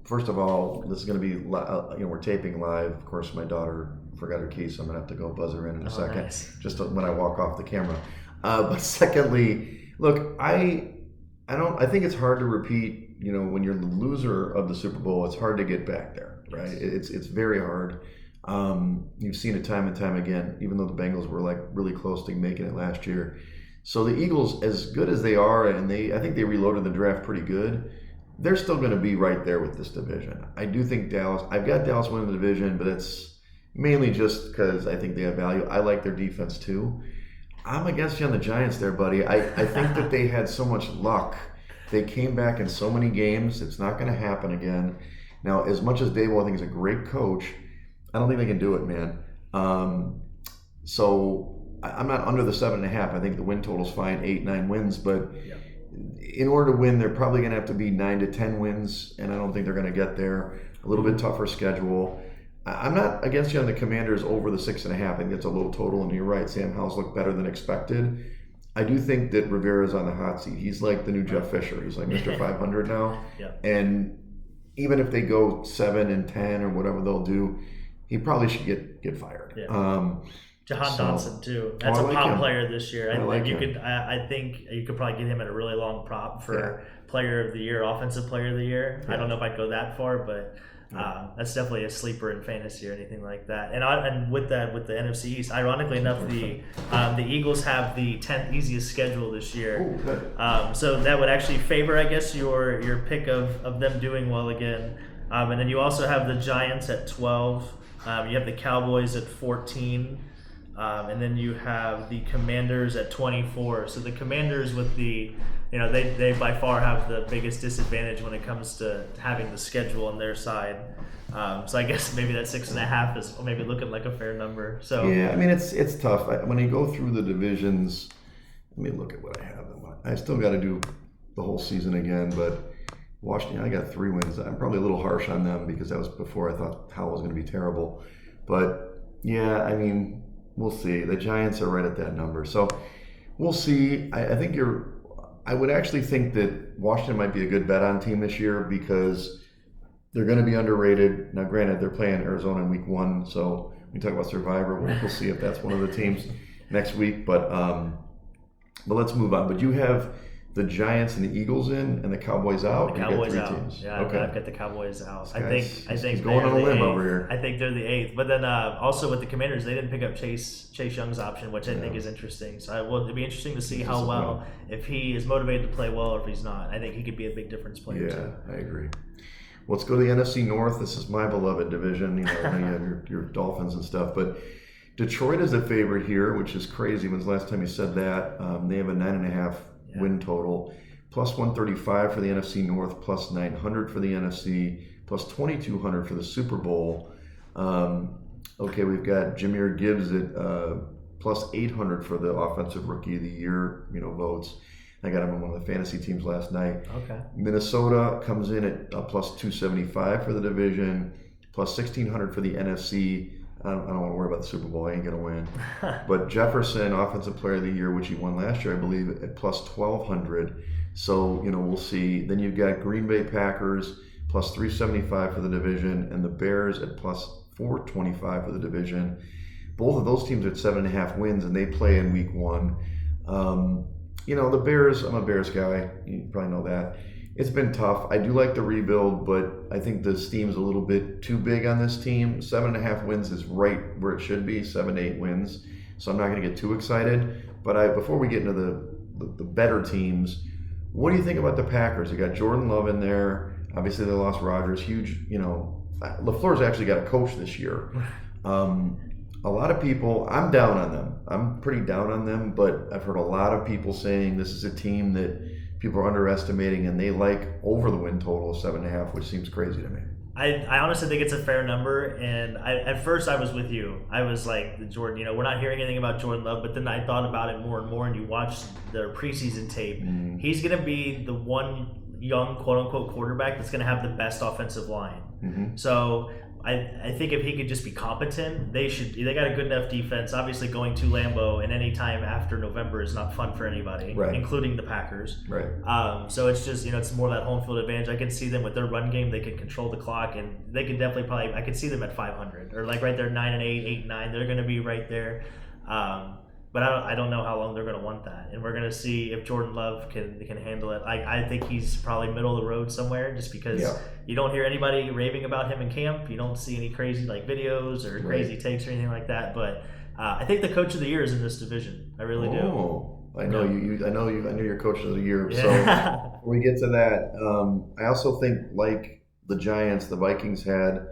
first of all, this is going to be we're taping live. Of course, my daughter forgot her key, so I'm gonna have to go buzz her in a second, just when I walk off the camera. But secondly, look, I think it's hard to repeat. When you're the loser of the Super Bowl, it's hard to get back there, right? It's very hard. You've seen it time and time again, even though the Bengals were like really close to making it last year. So the Eagles, as good as they are, and I think they reloaded the draft pretty good, they're still going to be right there with this division. I do think Dallas. I've got Dallas winning the division, but it's mainly just because I think they have value. I like their defense too. I'm against you on the Giants there, buddy. I think that they had so much luck. They came back in so many games. It's not going to happen again. Now, as much as Dayball I think is a great coach, I don't think they can do it, man. So I'm not under the 7.5. I think the win total's fine, 8-9 wins. But in order to win, they're probably going to have to be 9 to 10 wins, and I don't think they're going to get there. A little bit tougher schedule. I'm not against you on the Commanders over the 6.5. I think it's a low total, and you're right. Sam Howell's looked better than expected. I do think that Rivera's on the hot seat. He's like the new Jeff Fisher. He's like Mr. 500 now. And even if they go 7-10 or whatever they'll do, he probably should get fired. Jahan Dotson too. That's a pop player this year. I think you could probably get him at a really long prop for Player of the Year, Offensive Player of the Year. I don't know if I'd go that far, but that's definitely a sleeper in fantasy or anything like that. And with the NFC East, ironically enough, the Eagles have the 10th easiest schedule this year. So that would actually favor, I guess, your pick of them doing well again. And then you also have the Giants at 12. You have the Cowboys at 14. And then you have the Commanders at 24. So the Commanders with they by far have the biggest disadvantage when it comes to having the schedule on their side. So I guess maybe that 6.5 is maybe looking like a fair number. So yeah, I mean it's tough. When you go through the divisions, let me look at what I have. I still got to do the whole season again, but Washington, I got 3 wins. I'm probably a little harsh on them because that was before I thought Howell was going to be terrible. But yeah, I mean, we'll see. The Giants are right at that number. So we'll see. I would actually think that Washington might be a good bet on team this year because they're going to be underrated. Now, granted, they're playing Arizona in week 1, so we talk about Survivor. We'll see if that's one of the teams next week. But let's move on. But you have the Giants and the Eagles in, and the Cowboys out. The Cowboys out. Teams. Yeah, okay. I've got the Cowboys out. I think he's going on a limb over here. I think they're the 8th. But then also with the Commanders, they didn't pick up Chase Young's option, which I think is interesting. So it'll be interesting to see how well, if he is motivated to play well or if he's not. I think he could be a big difference player too. Yeah, I agree. Well, let's go to the NFC North. This is my beloved division. I know you have your Dolphins and stuff, but Detroit is a favorite here, which is crazy. When's the last time you said that? They have a 9.5 win total. Plus 135 for the NFC North, plus 900 for the NFC, plus 2,200 for the Super Bowl. Okay, we've got Jahmyr Gibbs at plus 800 for the offensive rookie of the year, votes. I got him on one of the fantasy teams last night. Okay. Minnesota comes in at plus 275 for the division, plus 1600 for the NFC. I don't want to worry about the Super Bowl. I ain't going to win. But Jefferson, Offensive Player of the Year, which he won last year, I believe, at plus 1,200. So, we'll see. Then you've got Green Bay Packers, plus 375 for the division, and the Bears at plus 425 for the division. Both of those teams are at 7.5 wins, and they play in week 1. The Bears, I'm a Bears guy. You probably know that. It's been tough. I do like the rebuild, but I think the steam's a little bit too big on this team. 7.5 wins is right where it should be, 7 to 8 wins. So I'm not going to get too excited. But before we get into the better teams, what do you think about the Packers? You got Jordan Love in there. Obviously, they lost Rodgers. Huge, LaFleur's actually got a coach this year. A lot of people, I'm down on them. I'm pretty down on them, but I've heard a lot of people saying this is a team that people are underestimating, and they like over the win total of 7.5, which seems crazy to me. I honestly think it's a fair number, and at first I was with you. I was like, Jordan, we're not hearing anything about Jordan Love, but then I thought about it more and more, and you watch their preseason tape. Mm-hmm. He's going to be the one young quote-unquote quarterback that's going to have the best offensive line. Mm-hmm. So I think if he could just be competent, they got a good enough defense. Obviously, going to Lambeau and any time after November is not fun for anybody, right, including the Packers. Right. So it's just it's more that home field advantage. I can see them with their run game. They can control the clock, and they can definitely I could see them at 500 or like right there 9-8, 8-9. They're going to be right there. But I don't know how long they're going to want that. And we're going to see if Jordan Love can handle it. I think he's probably middle of the road somewhere just because you don't hear anybody raving about him in camp. You don't see any crazy videos or crazy takes or anything like that. But I think the coach of the year is in this division. I really do. I know you. I know you're coach of the year. So before we get to that, I also think like the Giants, the Vikings had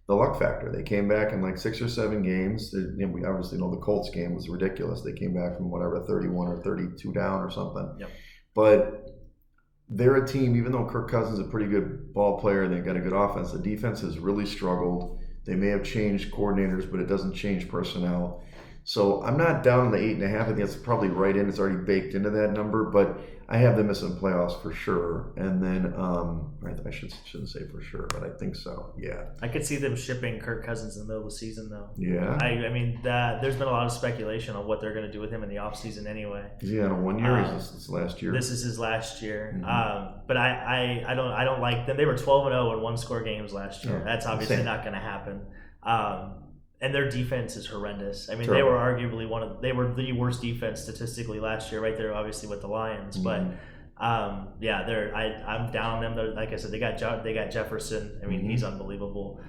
the luck factor. They came back in 6 or 7 games. We obviously know the Colts game was ridiculous. They came back from 31 or 32 down or something. Yep. But they're a team, even though Kirk Cousins is a pretty good ball player and they've got a good offense, the defense has really struggled. They may have changed coordinators, but it doesn't change personnel. So I'm not down on the 8.5. I think that's probably right in. It's already baked into that number, but I have them missing playoffs for sure. And then I shouldn't say for sure, but I think so. Yeah. I could see them shipping Kirk Cousins in the middle of the season, though. Yeah. I mean, there's been a lot of speculation on what they're going to do with him in the offseason anyway. Is he on a 1 year? Is this last year? This is his last year. Mm-hmm. But I don't like them. They were 12-0 in one-score games last year. That's obviously not going to happen. And their defense is horrendous. I mean, They were arguably they were the worst defense statistically last year, right there, obviously with the Lions. Mm-hmm. But I'm down on them. They're, like I said, they got Jefferson. I mean, mm-hmm. he's unbelievable.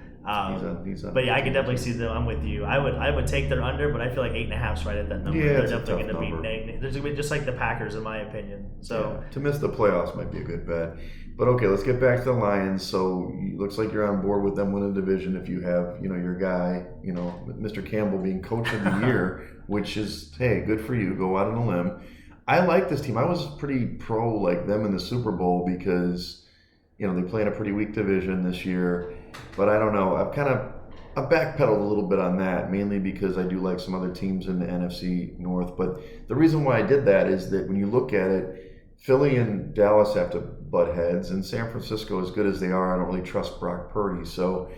He's but yeah, I could definitely see them. I'm with you. I would take their under, but I feel like 8.5's right at that number. Yeah, they're definitely going to be negative. There's going to be just like the Packers, in my opinion. So to miss the playoffs might be a good bet. But okay, let's get back to the Lions. So it looks like you're on board with them winning the division if you have, your guy, Mr. Campbell being coach of the year, which is, hey, good for you. Go out on a limb. I like this team. I was pretty pro them in the Super Bowl because, they play in a pretty weak division this year. But I don't know. I've backpedaled a little bit on that, mainly because I do like some other teams in the NFC North. But the reason why I did that is that when you look at it, Philly and Dallas have to butt heads, and San Francisco, as good as they are, I don't really trust Brock Purdy. So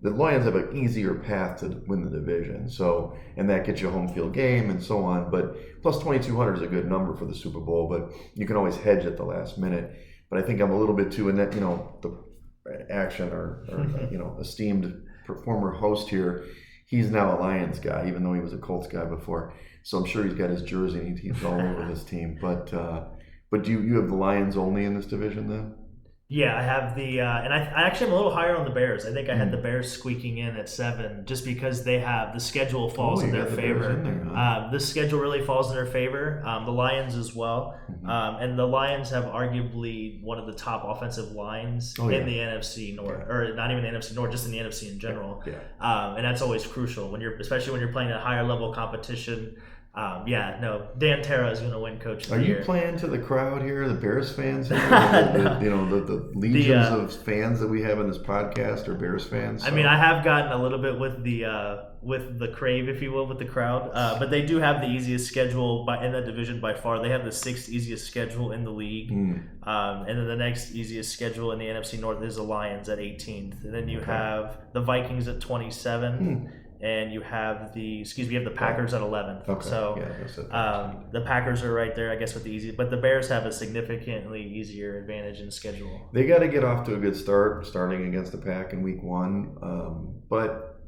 the Lions have an easier path to win the division. So, and that gets you a home field game and so on. But plus 2,200 is a good number for the Super Bowl, but you can always hedge at the last minute. But I think I'm a little bit too in that, the action or esteemed former host here. He's now a Lions guy, even though he was a Colts guy before. So I'm sure he's got his jersey and he's all over this team. But do you have the Lions only in this division then? Yeah, I have the and I actually am a little higher on the Bears. I think I had the Bears squeaking in at 7 just because they have the schedule falls in their favor. The schedule really falls in their favor. The Lions as well, and the Lions have arguably one of the top offensive lines in the NFC North, or not even the NFC North, just in the NFC in general. And that's always crucial especially when you're playing a higher level competition. Dan Terra is going to win Coach of Are the you Year. playing to the crowd here, the Bears fans here? The legions of fans that we have in this podcast are Bears fans. So. I mean, I have gotten a little bit with the crave, if you will, with the crowd. But they do have the easiest schedule in that division by far. They have the 6th easiest schedule in the league. And then the next easiest schedule in the NFC North is the Lions at 18th. And then you have the Vikings at 27th. And you have the Packers at 11th. Okay. So the Packers are right there, I guess, with the easy. But the Bears have a significantly easier advantage in the schedule. They got to get off to a good start, starting against the Pack in Week 1. But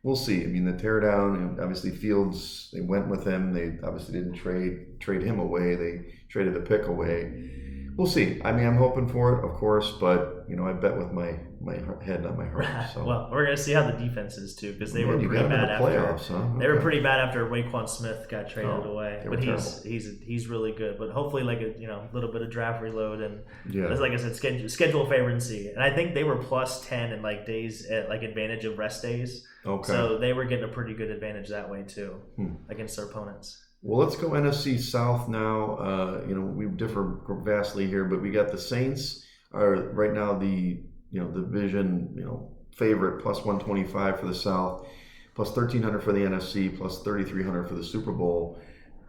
we'll see. I mean, the teardown, obviously Fields, they went with him. They obviously didn't trade him away. They traded the pick away. We'll see. I mean, I'm hoping for it, of course, but I bet with my head, not my heart. So. Well, we're gonna see how the defense is too, because they were pretty bad after playoffs, huh? They were pretty bad after Raekwon Smith got traded away. But terrible. he's really good. But hopefully, like a little bit of draft reload and like I said, schedule favorancy. And I think they were plus 10 in like days at like advantage of rest days. Okay. So they were getting a pretty good advantage that way too against their opponents. Well, let's go NFC South now. We differ vastly here, but we got the Saints are right now the division favorite, plus 125 for the South, plus 1,300 for the NFC, plus 3,300 for the Super Bowl.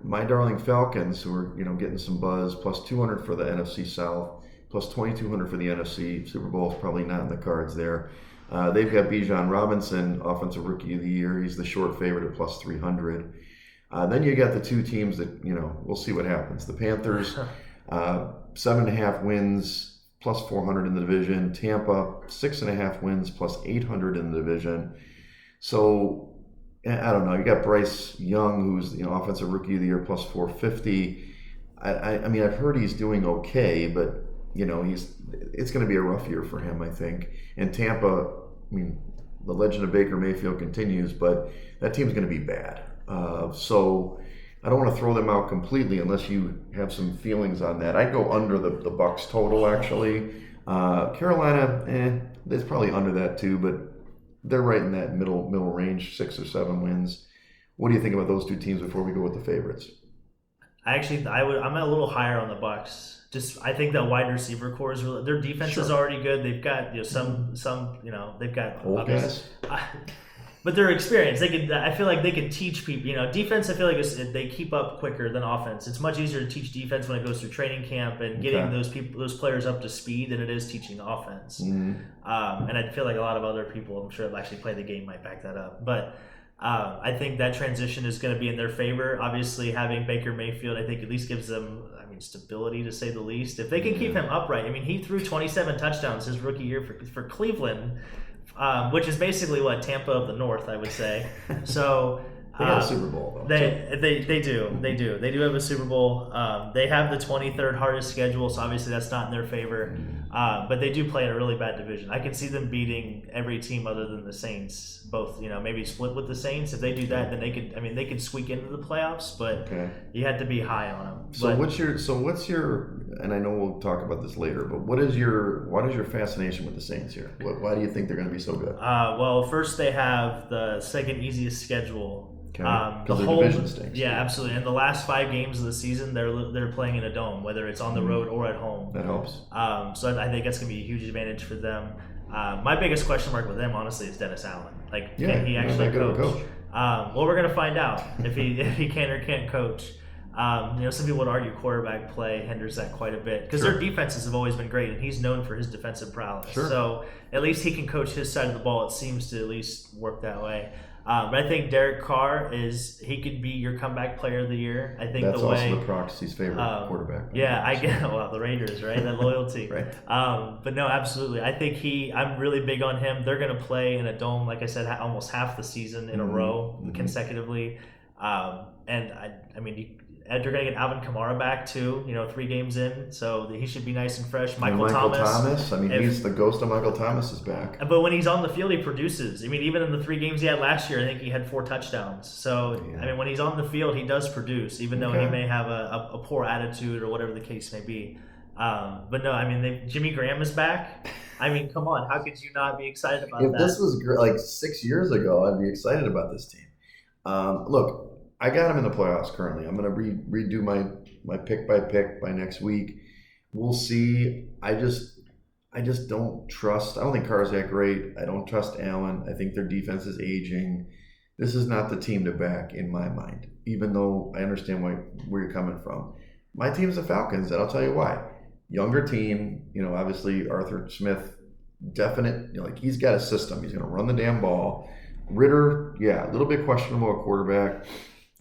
My darling Falcons, who are getting some buzz, plus 200 for the NFC South, plus 2,200 for the NFC. Super Bowl is probably not in the cards there. They've got Bijan Robinson, Offensive Rookie of the Year. He's the short favorite at plus 300. Then you got the two teams that, we'll see what happens. The Panthers, 7.5 wins, plus 400 in the division. Tampa, 6.5 wins, plus 800 in the division. So, I don't know. You got Bryce Young, who's, Offensive Rookie of the Year, plus 450. I mean, I've heard he's doing okay, but, it's going to be a rough year for him, I think. And Tampa, I mean, the legend of Baker Mayfield continues, but that team's going to be bad. So I don't want to throw them out completely unless you have some feelings on that. I'd go under the Bucks total, actually. Carolina, it's probably under that too, but they're right in that middle range, 6 or 7 wins. What do you think about those two teams before we go with the favorites? I'm a little higher on the Bucks. I think that wide receiver core is really, their defense is already good. They've got they've got old guys. But they're experienced. I feel like they can teach people. Defense, I feel like they keep up quicker than offense. It's much easier to teach defense when it goes through training camp and getting those players up to speed than it is teaching offense. And I feel like a lot of other people, I'm sure, have actually played the game, might back that up. But I think that transition is going to be in their favor. Obviously, having Baker Mayfield, I think at least gives them, stability to say the least. If they can keep him upright, he threw 27 touchdowns his rookie year for Cleveland. Which is basically what Tampa of the North, I would say. So they got a Super Bowl though. They do have a Super Bowl. They have the 23rd hardest schedule, so obviously that's not in their favor. But they do play in a really bad division. I can see them beating every team other than the Saints. Both, maybe split with the Saints. If they do that, then they could squeak into the playoffs. But you had to be high on them. So what's your? And I know we'll talk about this later, but what is your fascination with the Saints here? Why do you think they're going to be so good? Well, first they have the second easiest schedule. Because their division stinks. Yeah, absolutely. And the last 5 games of the season, they're playing in a dome, whether it's on the road or at home. That helps. So I think that's going to be a huge advantage for them. My biggest question mark with them, honestly, is Dennis Allen. Can he actually coach? Well, we're going to find out if he can or can't coach. Some people would argue quarterback play hinders that quite a bit because their defenses have always been great, and he's known for his defensive prowess. So at least he can coach his side of the ball. It seems to at least work that way. But I think Derek Carr he could be your comeback player of the year. I think that's also the Proxy's favorite quarterback. Yeah, I get the Raiders, right? That loyalty. Right. But no, absolutely. I think I'm really big on him. They're going to play in a dome, like I said, almost half the season in a row consecutively. And they're going to get Alvin Kamara back too, 3 games in, so he should be nice and fresh. Michael Thomas. He's the ghost of Michael Thomas is back. But when he's on the field, he produces. Even in the 3 games he had last year, I think he had 4 touchdowns. So, when he's on the field, he does produce, even though he may have a poor attitude or whatever the case may be. But no, Jimmy Graham is back. Come on, how could you not be excited about that? If this was like 6 years ago, I'd be excited about this team. Look, I got them in the playoffs currently. I'm going to redo my pick by pick by next week. We'll see. I just don't trust. I don't think Carr's that great. I don't trust Allen. I think their defense is aging. This is not the team to back in my mind, even though I understand where you're coming from. My team's the Falcons, and I'll tell you why. Younger team, obviously Arthur Smith, definite, like he's got a system. He's going to run the damn ball. Ritter, yeah, a little bit questionable at quarterback,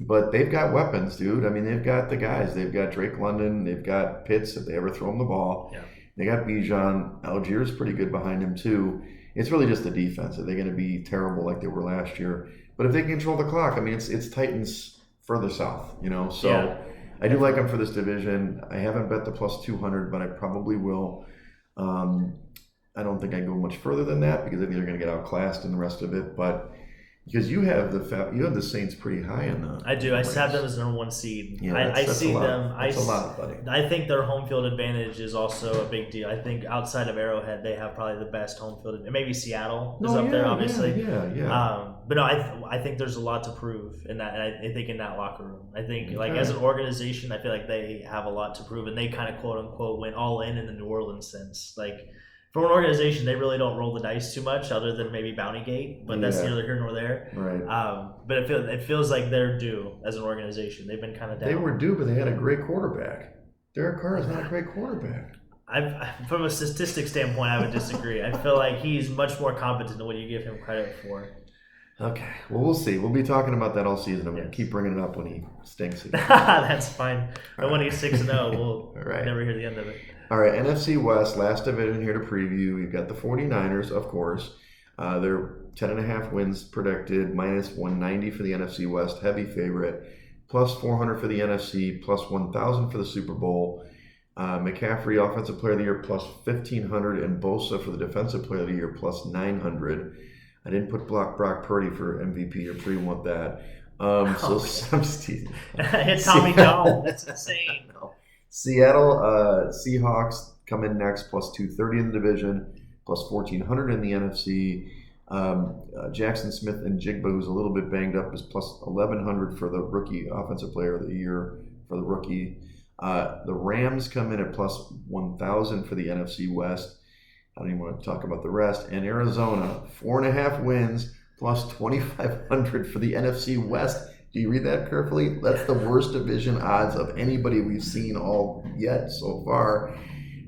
but they've got weapons, dude. I mean, they've got the guys. They've got Drake London. They've got Pitts if they ever throw him the ball. Yeah. They got Bijan. Algiers pretty good behind him too. It's really just the defense. Are they going to be terrible like they were last year? But if they can control the clock, I mean, it's Titans further south, So yeah. I do like them for this division. I haven't bet the plus 200, but I probably will. I don't think I go much further than that because I think they're going to get outclassed in the rest of it. But because you have the Saints pretty high in the. I do. I have them as the number 1 seed. Yeah, I see them. That's a lot, buddy. I think their home field advantage is also a big deal. I think outside of Arrowhead, they have probably the best home field. Maybe Seattle is up there, obviously. Yeah. But no, I think there's a lot to prove in that. And I think in that locker room, I think as an organization, I feel like they have a lot to prove, and they kind of quote unquote went all in the New Orleans sense, like. For an organization, they really don't roll the dice too much, other than maybe Bountygate, but that's neither here nor there. Right. But it feels like they're due as an organization. They've been kind of down. They were due, but they had a great quarterback. Derek Carr is not a great quarterback. From a statistics standpoint, I would disagree. I feel like he's much more competent than what you give him credit for. Okay. Well, we'll see. We'll be talking about that all season. I'm going to keep bringing it up when he stinks again. That's fine. But when he's 6-0, we'll never hear the end of it. All right, NFC West, last division here to preview. You've got the 49ers, of course. They're 10.5 wins predicted, minus 190 for the NFC West, heavy favorite, plus 400 for the NFC, plus 1,000 for the Super Bowl. McCaffrey, Offensive Player of the Year, plus 1,500, and Bosa for the Defensive Player of the Year, plus 900. I didn't put Brock Purdy for MVP. I'm sure you want that. So I'm just teasing. Hit Tommy John. That's insane. Seattle Seahawks come in next, plus 230 in the division, plus 1,400 in the NFC. Jackson Smith and Jigba, who's a little bit banged up, is plus 1,100 for the rookie Offensive Player of the Year for the rookie. The Rams come in at plus 1,000 for the NFC West. I don't even want to talk about the rest. And Arizona, 4.5 wins, plus 2,500 for the NFC West. Do you read that carefully? That's the worst division odds of anybody we've seen all yet so far.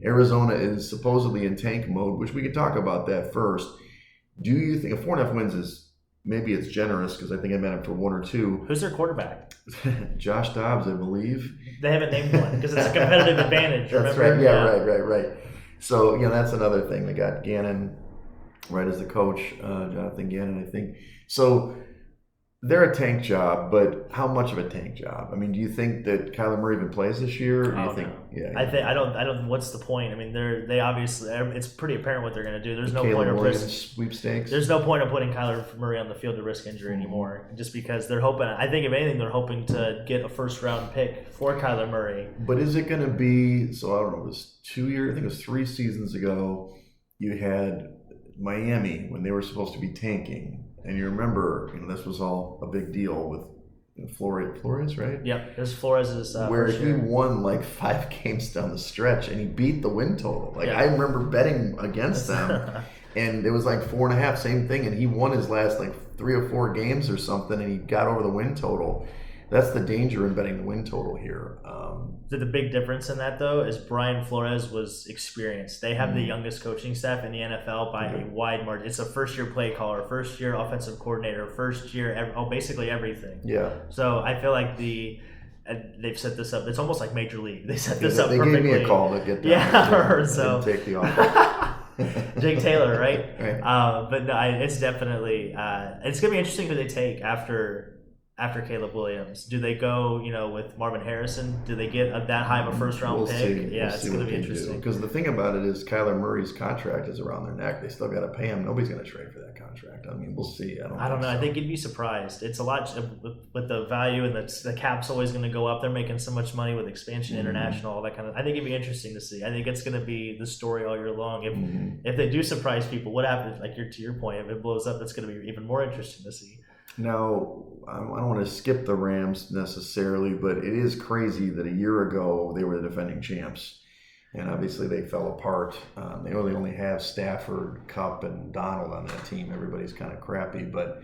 Arizona is supposedly in tank mode, which we can talk about that first. Do you think 4.5 wins is maybe it's generous because I think I meant it for 1 or 2. Who's their quarterback? Josh Dobbs, I believe. They haven't named one because it's a competitive advantage. That's remember? Right. Yeah, right. So that's another thing. They got Gannon right as the coach, Jonathan Gannon, I think. So they're a tank job, but how much of a tank job? I mean, do you think that Kyler Murray even plays this year? Or do you think? No. Yeah. I don't. What's the point? I mean, they obviously. It's pretty apparent what they're going to do. There's no point of sweepstakes. There's no point of putting Kyler Murray on the field to risk injury anymore, just because they're hoping. I think if anything, they're hoping to get a first-round pick for Kyler Murray. But is it going to be? So I don't know. It was 2 years. I think it was 3 seasons ago. You had Miami when they were supposed to be tanking. And you remember, this was all a big deal with Flores, right? Yep, this Flores' where he won like 5 games down the stretch, and he beat the win total. I remember betting against them, and it was like 4.5, same thing, and he won his last like 3 or 4 games or something, and he got over the win total. That's the danger in betting the win total here. The big difference in that, though, is Brian Flores was experienced. They have the youngest coaching staff in the NFL by a wide margin. It's a first-year play caller, first-year offensive coordinator, first-year, basically everything. Yeah. So I feel like they've set this up. It's almost like Major League. They set this up perfectly. They gave me a call to get down. Yeah, so take the offer. Jake Taylor, right? Right. But no, it's definitely it's gonna be interesting who they take after Caleb Williams. Do they go, with Marvin Harrison? Do they get that high of a first-round pick? See. Yeah, it's going to be interesting. Because the thing about it is Kyler Murray's contract is around their neck. They still got to pay him. Nobody's going to trade for that contract. I mean, we'll see. I don't know. I think you'd be surprised. It's a lot with the value, and the cap's always going to go up. They're making so much money with expansion, international, all that kind of. I think it'd be interesting to see. I think it's going to be the story all year long. If they do surprise people, what happens? Like to your point, if it blows up, it's going to be even more interesting to see. Now, I don't want to skip the Rams necessarily, but it is crazy that a year ago they were the defending champs. And obviously they fell apart. They really only have Stafford, Cup, and Donald on that team. Everybody's kind of crappy, but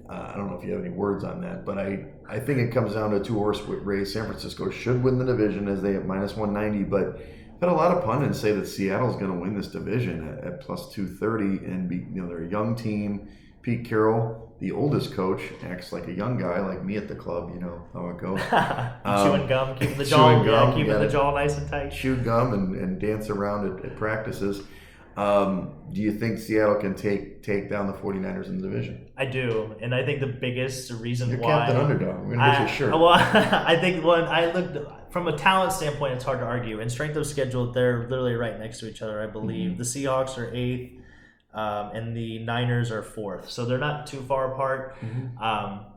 I don't know if you have any words on that. But I think it comes down to a two-horse race. San Francisco should win the division as they have minus 190, but I've had a lot of pundits say that Seattle's going to win this division at plus 230, and they're a young team. Pete Carroll, the oldest coach, acts like a young guy like me at the club. You know how it goes. Chewing gum, keeping the jaw, keeping the jaw nice and tight. Chew gum and dance around at practices. Do you think Seattle can take down the 49ers in the division? I do, and I think the biggest reason You're why Captain Underdog. We're gonna get you a shirt. Well, I think when I looked from a talent standpoint, it's hard to argue. In strength of schedule, they're literally right next to each other. I believe the Seahawks are 8th. And the Niners are 4th, so they're not too far apart.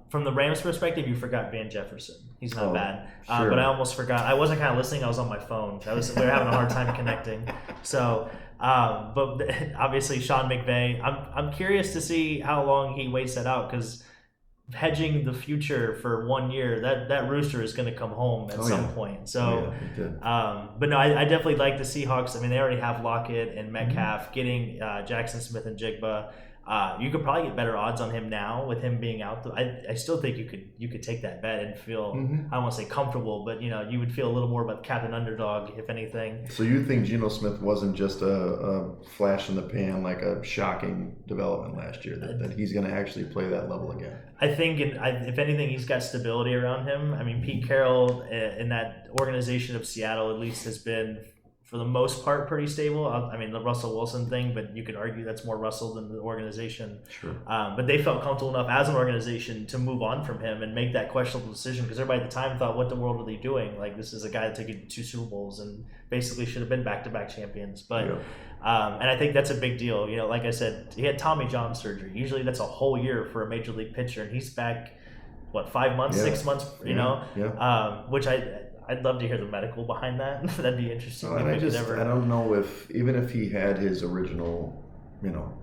From the Rams' perspective, you forgot Van Jefferson. He's not bad, sure. But I almost forgot. I wasn't kind of listening. I was on my phone. We were having a hard time connecting. So, but obviously Sean McVay. I'm curious to see how long he waits that out, because hedging the future for 1 year, that rooster is going to come home at some point. So, but no, I definitely like the Seahawks. I mean, they already have Lockett and Metcalf. Getting Jackson Smith and Jigba, you could probably get better odds on him now with him being out. I still think you could take that bet and feel, I don't want to say comfortable, but you would feel a little more about Captain Underdog, if anything. So you think Geno Smith wasn't just a flash in the pan, like a shocking development last year, that he's going to actually play that level again? I think, if anything, he's got stability around him. I mean, Pete Carroll in that organization of Seattle at least has been, for the most part, pretty stable. I mean, the Russell Wilson thing, but you could argue that's more Russell than the organization. Sure. But they felt comfortable enough as an organization to move on from him and make that questionable decision, because everybody at the time thought, what the world are they doing? Like, this is a guy that took you to 2 Super Bowls and basically should have been back-to-back champions. But and I think that's a big deal. Like I said, he had Tommy John surgery. Usually that's a whole year for a major league pitcher, and he's back, 5 months, 6 months, which I'd love to hear the medical behind that. That'd be interesting. I don't know if, even if he had his original,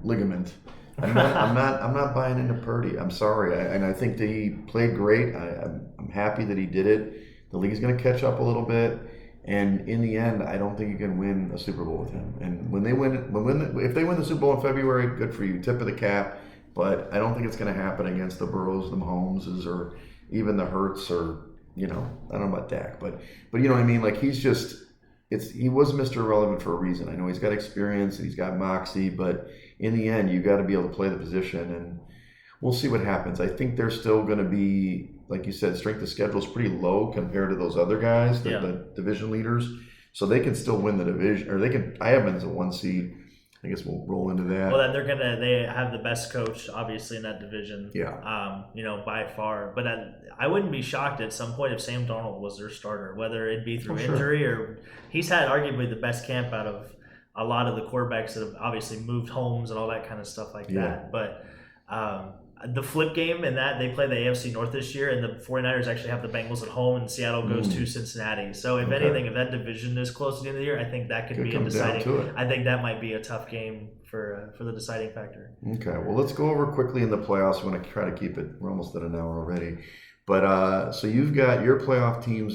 ligament, I'm not buying into Purdy. I'm sorry. And I think that he played great. I'm happy that he did it. The league's going to catch up a little bit. And in the end, I don't think you can win a Super Bowl with him. And if they win the Super Bowl in February, good for you. Tip of the cap. But I don't think it's going to happen against the Burrows, the Mahomeses, or even the Hurts, or I don't know about Dak, but you know what I mean? Like, he was Mr. Irrelevant for a reason. I know he's got experience, he's got moxie, but in the end, you got to be able to play the position, and we'll see what happens. I think they're still going to be, like you said, strength of schedule is pretty low compared to those other guys, the division leaders, so they can still win the division, or I have them as a 1 seed. I guess we'll roll into that. Well, then they have the best coach, obviously, in that division. By far. But I wouldn't be shocked at some point if Sam Darnold was their starter, whether it be through injury or he's had arguably the best camp out of a lot of the quarterbacks that have obviously moved homes and all that kind of stuff like that. But the flip game in that, they play the AFC North this year, and the 49ers actually have the Bengals at home, and Seattle goes to Cincinnati. So if anything, if that division is close to the end of the year, I think that could be a deciding. I think that might be a tough game for the deciding factor. Okay, well, let's go over quickly in the playoffs. I want to try to keep it. We're almost at an hour already. But so you've got your playoff teams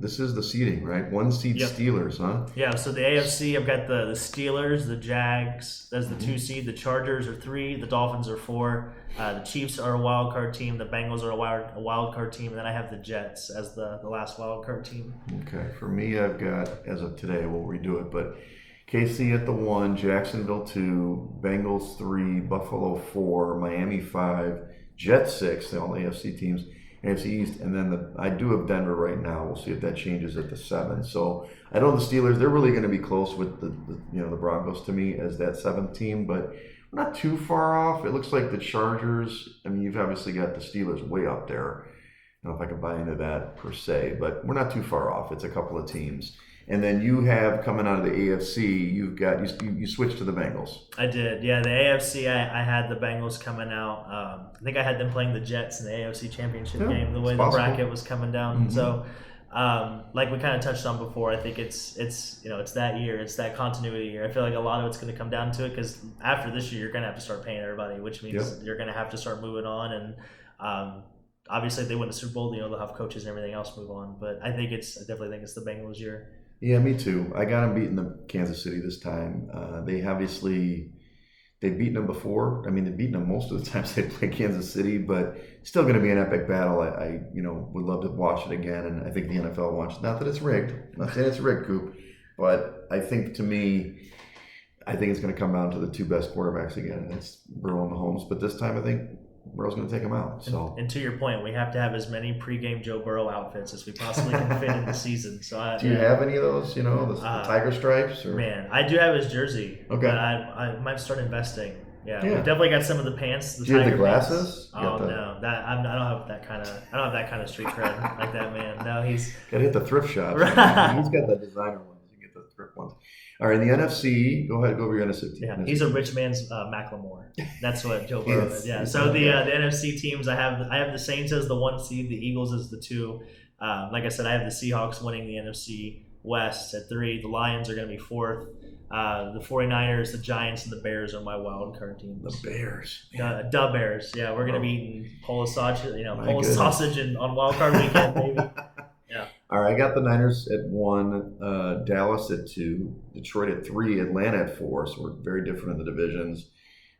this is the seeding, right? 1 seed Steelers, huh? Yeah, so the AFC, I've got the Steelers, the Jags, that's the 2 seed. The Chargers are 3, the Dolphins are 4. The Chiefs are a wild card team. The Bengals are a wild card team. And then I have the Jets as the last wild card team. Okay, for me, I've got, as of today, we'll redo it, but KC at the 1, Jacksonville 2, Bengals 3, Buffalo 4, Miami 5, Jets 6, all the AFC teams. AFC East, and then I do have Denver right now. We'll see if that changes at the 7. So I know the Steelers, they're really going to be close with the Broncos to me as that 7th team, but we're not too far off. It looks like the Chargers, I mean, you've obviously got the Steelers way up there. I don't know if I can buy into that per se, but we're not too far off. It's a couple of teams. And then you have, coming out of the AFC, you switched to the Bengals. I did, yeah. The AFC, I had the Bengals coming out. I think I had them playing the Jets in the AFC Championship game, the way the bracket was coming down. So, like we kind of touched on before, I think it's that year, it's that continuity year. I feel like a lot of it's going to come down to it, because after this year, you're going to have to start paying everybody, which means you're going to have to start moving on. And Obviously, if they win the Super Bowl, they'll have coaches and everything else move on. But I definitely think it's the Bengals' year. Yeah, me too. I got them beating the Kansas City this time. They've beaten them before. I mean, they've beaten them most of the times they play Kansas City, but still going to be an epic battle. I would love to watch it again, and I think the NFL wants it. Not that it's rigged. I'm not saying it's rigged, Coop, but I think it's going to come down to the two best quarterbacks again, and that's Burrow and Mahomes. But this time, I think Burrow's going to take him out. So, and to your point, we have to have as many pregame Joe Burrow outfits as we possibly can fit in the season. So, do you have any of those? The tiger stripes? Or? Man, I do have his jersey. Okay, but I might start investing. Yeah, we definitely got some of the pants. Do you have the glasses? Oh no, I don't have that kind of street cred like that, man. No, he's gotta hit the thrift shop. He's got the designer ones. You get the thrift ones. All right, the NFC. Go ahead, go over your NFC team. Yeah, he's a rich man's Macklemore. That's what Joe Burrow is. Yeah. So the NFC teams, I have the Saints as the 1 seed, the Eagles as the 2. Like I said, I have the Seahawks winning the NFC West at 3. The Lions are going to be 4th. The 49ers, the Giants, and the Bears are my wild card teams. The Bears. The Bears. Yeah, we're going to be eating Polish sausage on wild card weekend, baby. Yeah. All right, I got the Niners at 1, Dallas at 2, Detroit at 3, Atlanta at 4. So we're very different in the divisions.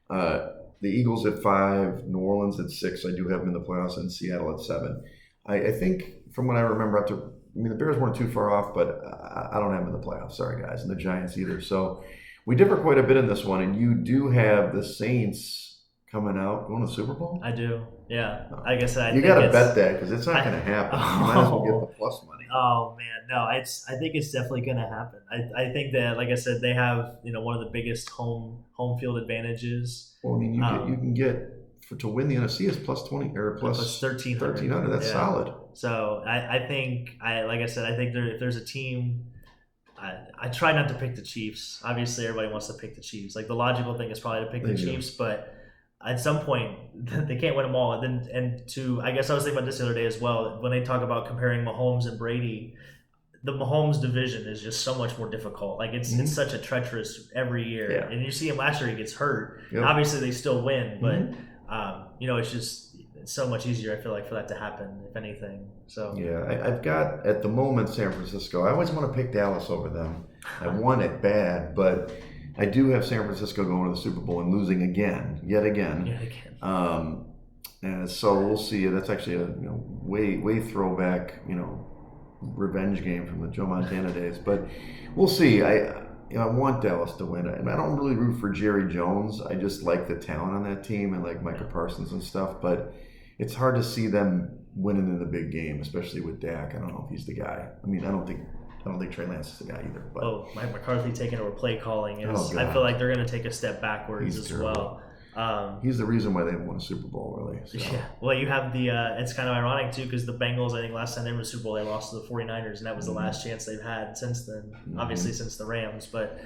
The Eagles at 5, New Orleans at 6. I do have them in the playoffs, and Seattle at 7. I think from what I remember, the Bears weren't too far off, but I don't have them in the playoffs. Sorry, guys, and the Giants either. So we differ quite a bit in this one, and you do have the Saints coming out, going to the Super Bowl? I do, yeah. Like I said, you got to bet that because it's not going to happen. You might as well get the plus money. Oh man, no, I think it's definitely going to happen. I think that, like I said, they have one of the biggest home field advantages. Well, I mean, you can get to win the NFC is plus 20 or plus 1300. That's solid. So I think like I said, I think if there's a team. I try not to pick the Chiefs. Obviously, everybody wants to pick the Chiefs. Like the logical thing is probably to pick the Chiefs, but at some point they can't win them all. I guess I was thinking about this the other day as well. When they talk about comparing Mahomes and Brady, the Mahomes division is just so much more difficult. Like it's such a treacherous every year. Yeah. And you see him last year, he gets hurt. Yep. Obviously, they still win, but it's so much easier. I feel like for that to happen, if anything. So yeah, I've got at the moment San Francisco. I always want to pick Dallas over them. I want it bad, but I do have San Francisco going to the Super Bowl and losing yet again. And so we'll see. That's actually a way throwback revenge game from the Joe Montana days. But we'll see. I want Dallas to win. And I don't really root for Jerry Jones. I just like the talent on that team and like Micah Parsons and stuff. But it's hard to see them winning in the big game, especially with Dak. I don't know if he's the guy. I mean, I don't think Trey Lance is the guy either. But Mike McCarthy taking over play calling is. I feel like they're going to take a step backwards as well. He's the reason why they haven't won a Super Bowl, really. So. Yeah. Well, you have it's kind of ironic, too, because the Bengals, I think last time they were in the Super Bowl, they lost to the 49ers, and that was the last chance they've had since then, obviously since the Rams. But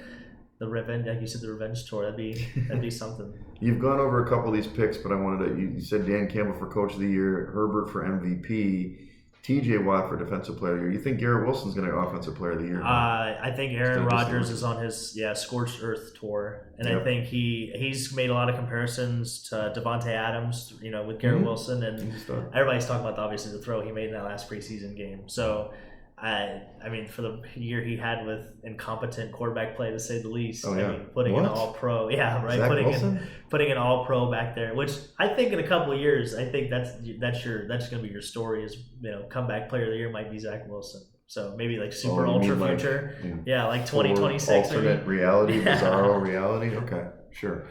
the revenge, like you said, the revenge tour, that'd be something. You've gone over a couple of these picks, but I wanted to, you said Dan Campbell for Coach of the Year, Herbert for MVP, TJ Watt for Defensive Player of the Year. You think Garrett Wilson's going to be Offensive Player of the Year? I think Aaron Rodgers is on his Scorched Earth tour, and I think he's made a lot of comparisons to Devontae Adams, with Garrett Wilson, and everybody's talking about obviously the throw he made in that last preseason game. So, I mean, for the year he had with incompetent quarterback play, to say the least. I mean, putting an All-Pro, putting an All-Pro back there, which I think in a couple of years, I think that's going to be your story. Is comeback player of the year might be Zach Wilson. So maybe like super ultra future, like 2026. Alternate reality, bizarro reality. Okay, sure.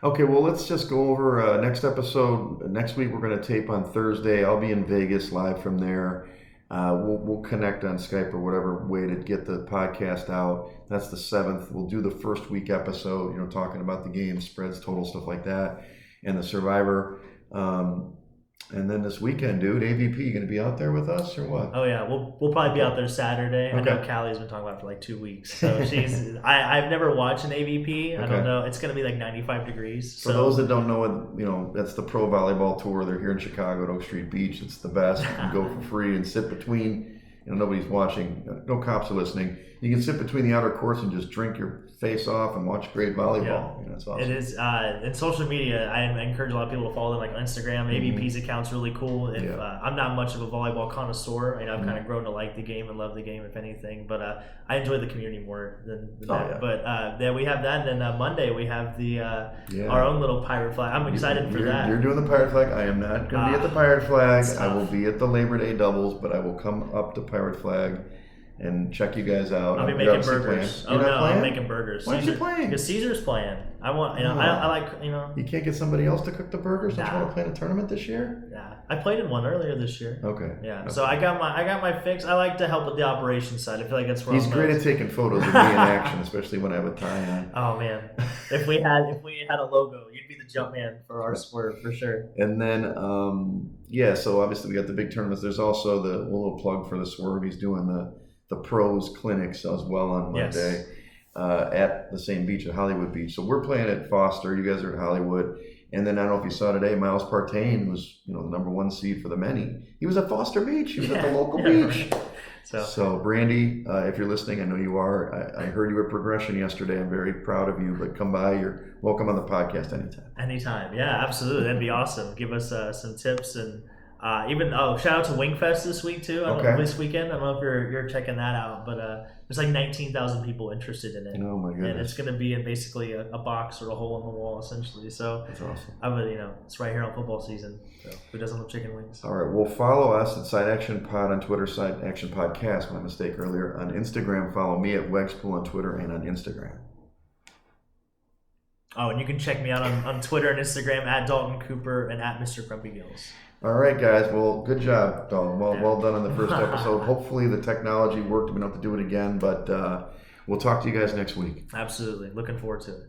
Okay, well, let's just go over next episode. Next week we're going to tape on Thursday. I'll be in Vegas live from there. We'll connect on Skype or whatever way to get the podcast out. That's the 7th. We'll do the first week episode, talking about the game, spreads, total, stuff like that, and the Survivor. And then this weekend, dude, AVP, you going to be out there with us or what? Oh yeah, we'll probably be out there Saturday. I know Callie's been talking about it for like 2 weeks. So I've never watched an AVP. I don't know. It's going to be like 95 degrees. For those that don't know it, that's the pro volleyball tour. They're here in Chicago at Oak Street Beach. It's the best. You can go for free and sit between nobody's watching, no cops are listening. You can sit between the outer courts and just drink your face off and watch great volleyball. That's awesome. It is. In social media, I encourage a lot of people to follow them, like on Instagram. AVP's account's really cool. I'm not much of a volleyball connoisseur. I've kind of grown to like the game and love the game, if anything. But I enjoy the community more than that. Yeah. But we have that, and then Monday we have the our own little pirate flag. I'm excited for that. You're doing the pirate flag. I am not going to be at the pirate flag. I will be at the Labor Day doubles, but I will come up to pirate flag and check you guys out. I'll be making burgers. Oh no, I'm making burgers. Why aren't you playing? Because Caesar's playing. I want, I like, You can't get somebody else to cook the burgers? Don't you want to play in a tournament this year? Yeah, I played in one earlier this year. Okay. Yeah, so I got my fix. I like to help with the operations side. I feel like that's where he's great at taking photos of me in action, especially when I have a tie on. Oh man, if we had a logo, you'd be the jump man for our sport for sure. And then so obviously we got the big tournaments. There's also the little plug for the Swerve. He's doing the pros clinics as well on Monday at the same beach at Hollywood Beach. So we're playing at Foster. You guys are at Hollywood. And then I don't know if you saw today, Miles Partain was the number 1 seed for the men. He was at Foster Beach. He was at the local beach. Right. So Brandy, if you're listening, I know you are. I heard you at Progression yesterday. I'm very proud of you. But come by. You're welcome on the podcast anytime. Anytime. Yeah, absolutely. That'd be awesome. Give us some tips and shout out to Wingfest this week too. This weekend. I don't know if you're checking that out, but there's like 19,000 people interested in it. Oh my goodness! And it's going to be in basically a box or a hole in the wall essentially. So that's awesome. It's right here on football season. So who doesn't love chicken wings? All right. Well, follow us at Side Action Pod on Twitter. Side Action Podcast. My mistake earlier. On Instagram, follow me at Wegs on Twitter and on Instagram. Oh, and you can check me out on Twitter and Instagram at Dalton Cooper and at Mr. Grumpy Gills. All right, guys. Well, good job, Dalton. Well done on the first episode. Hopefully the technology worked. We don't have to do it again, but we'll talk to you guys next week. Absolutely. Looking forward to it.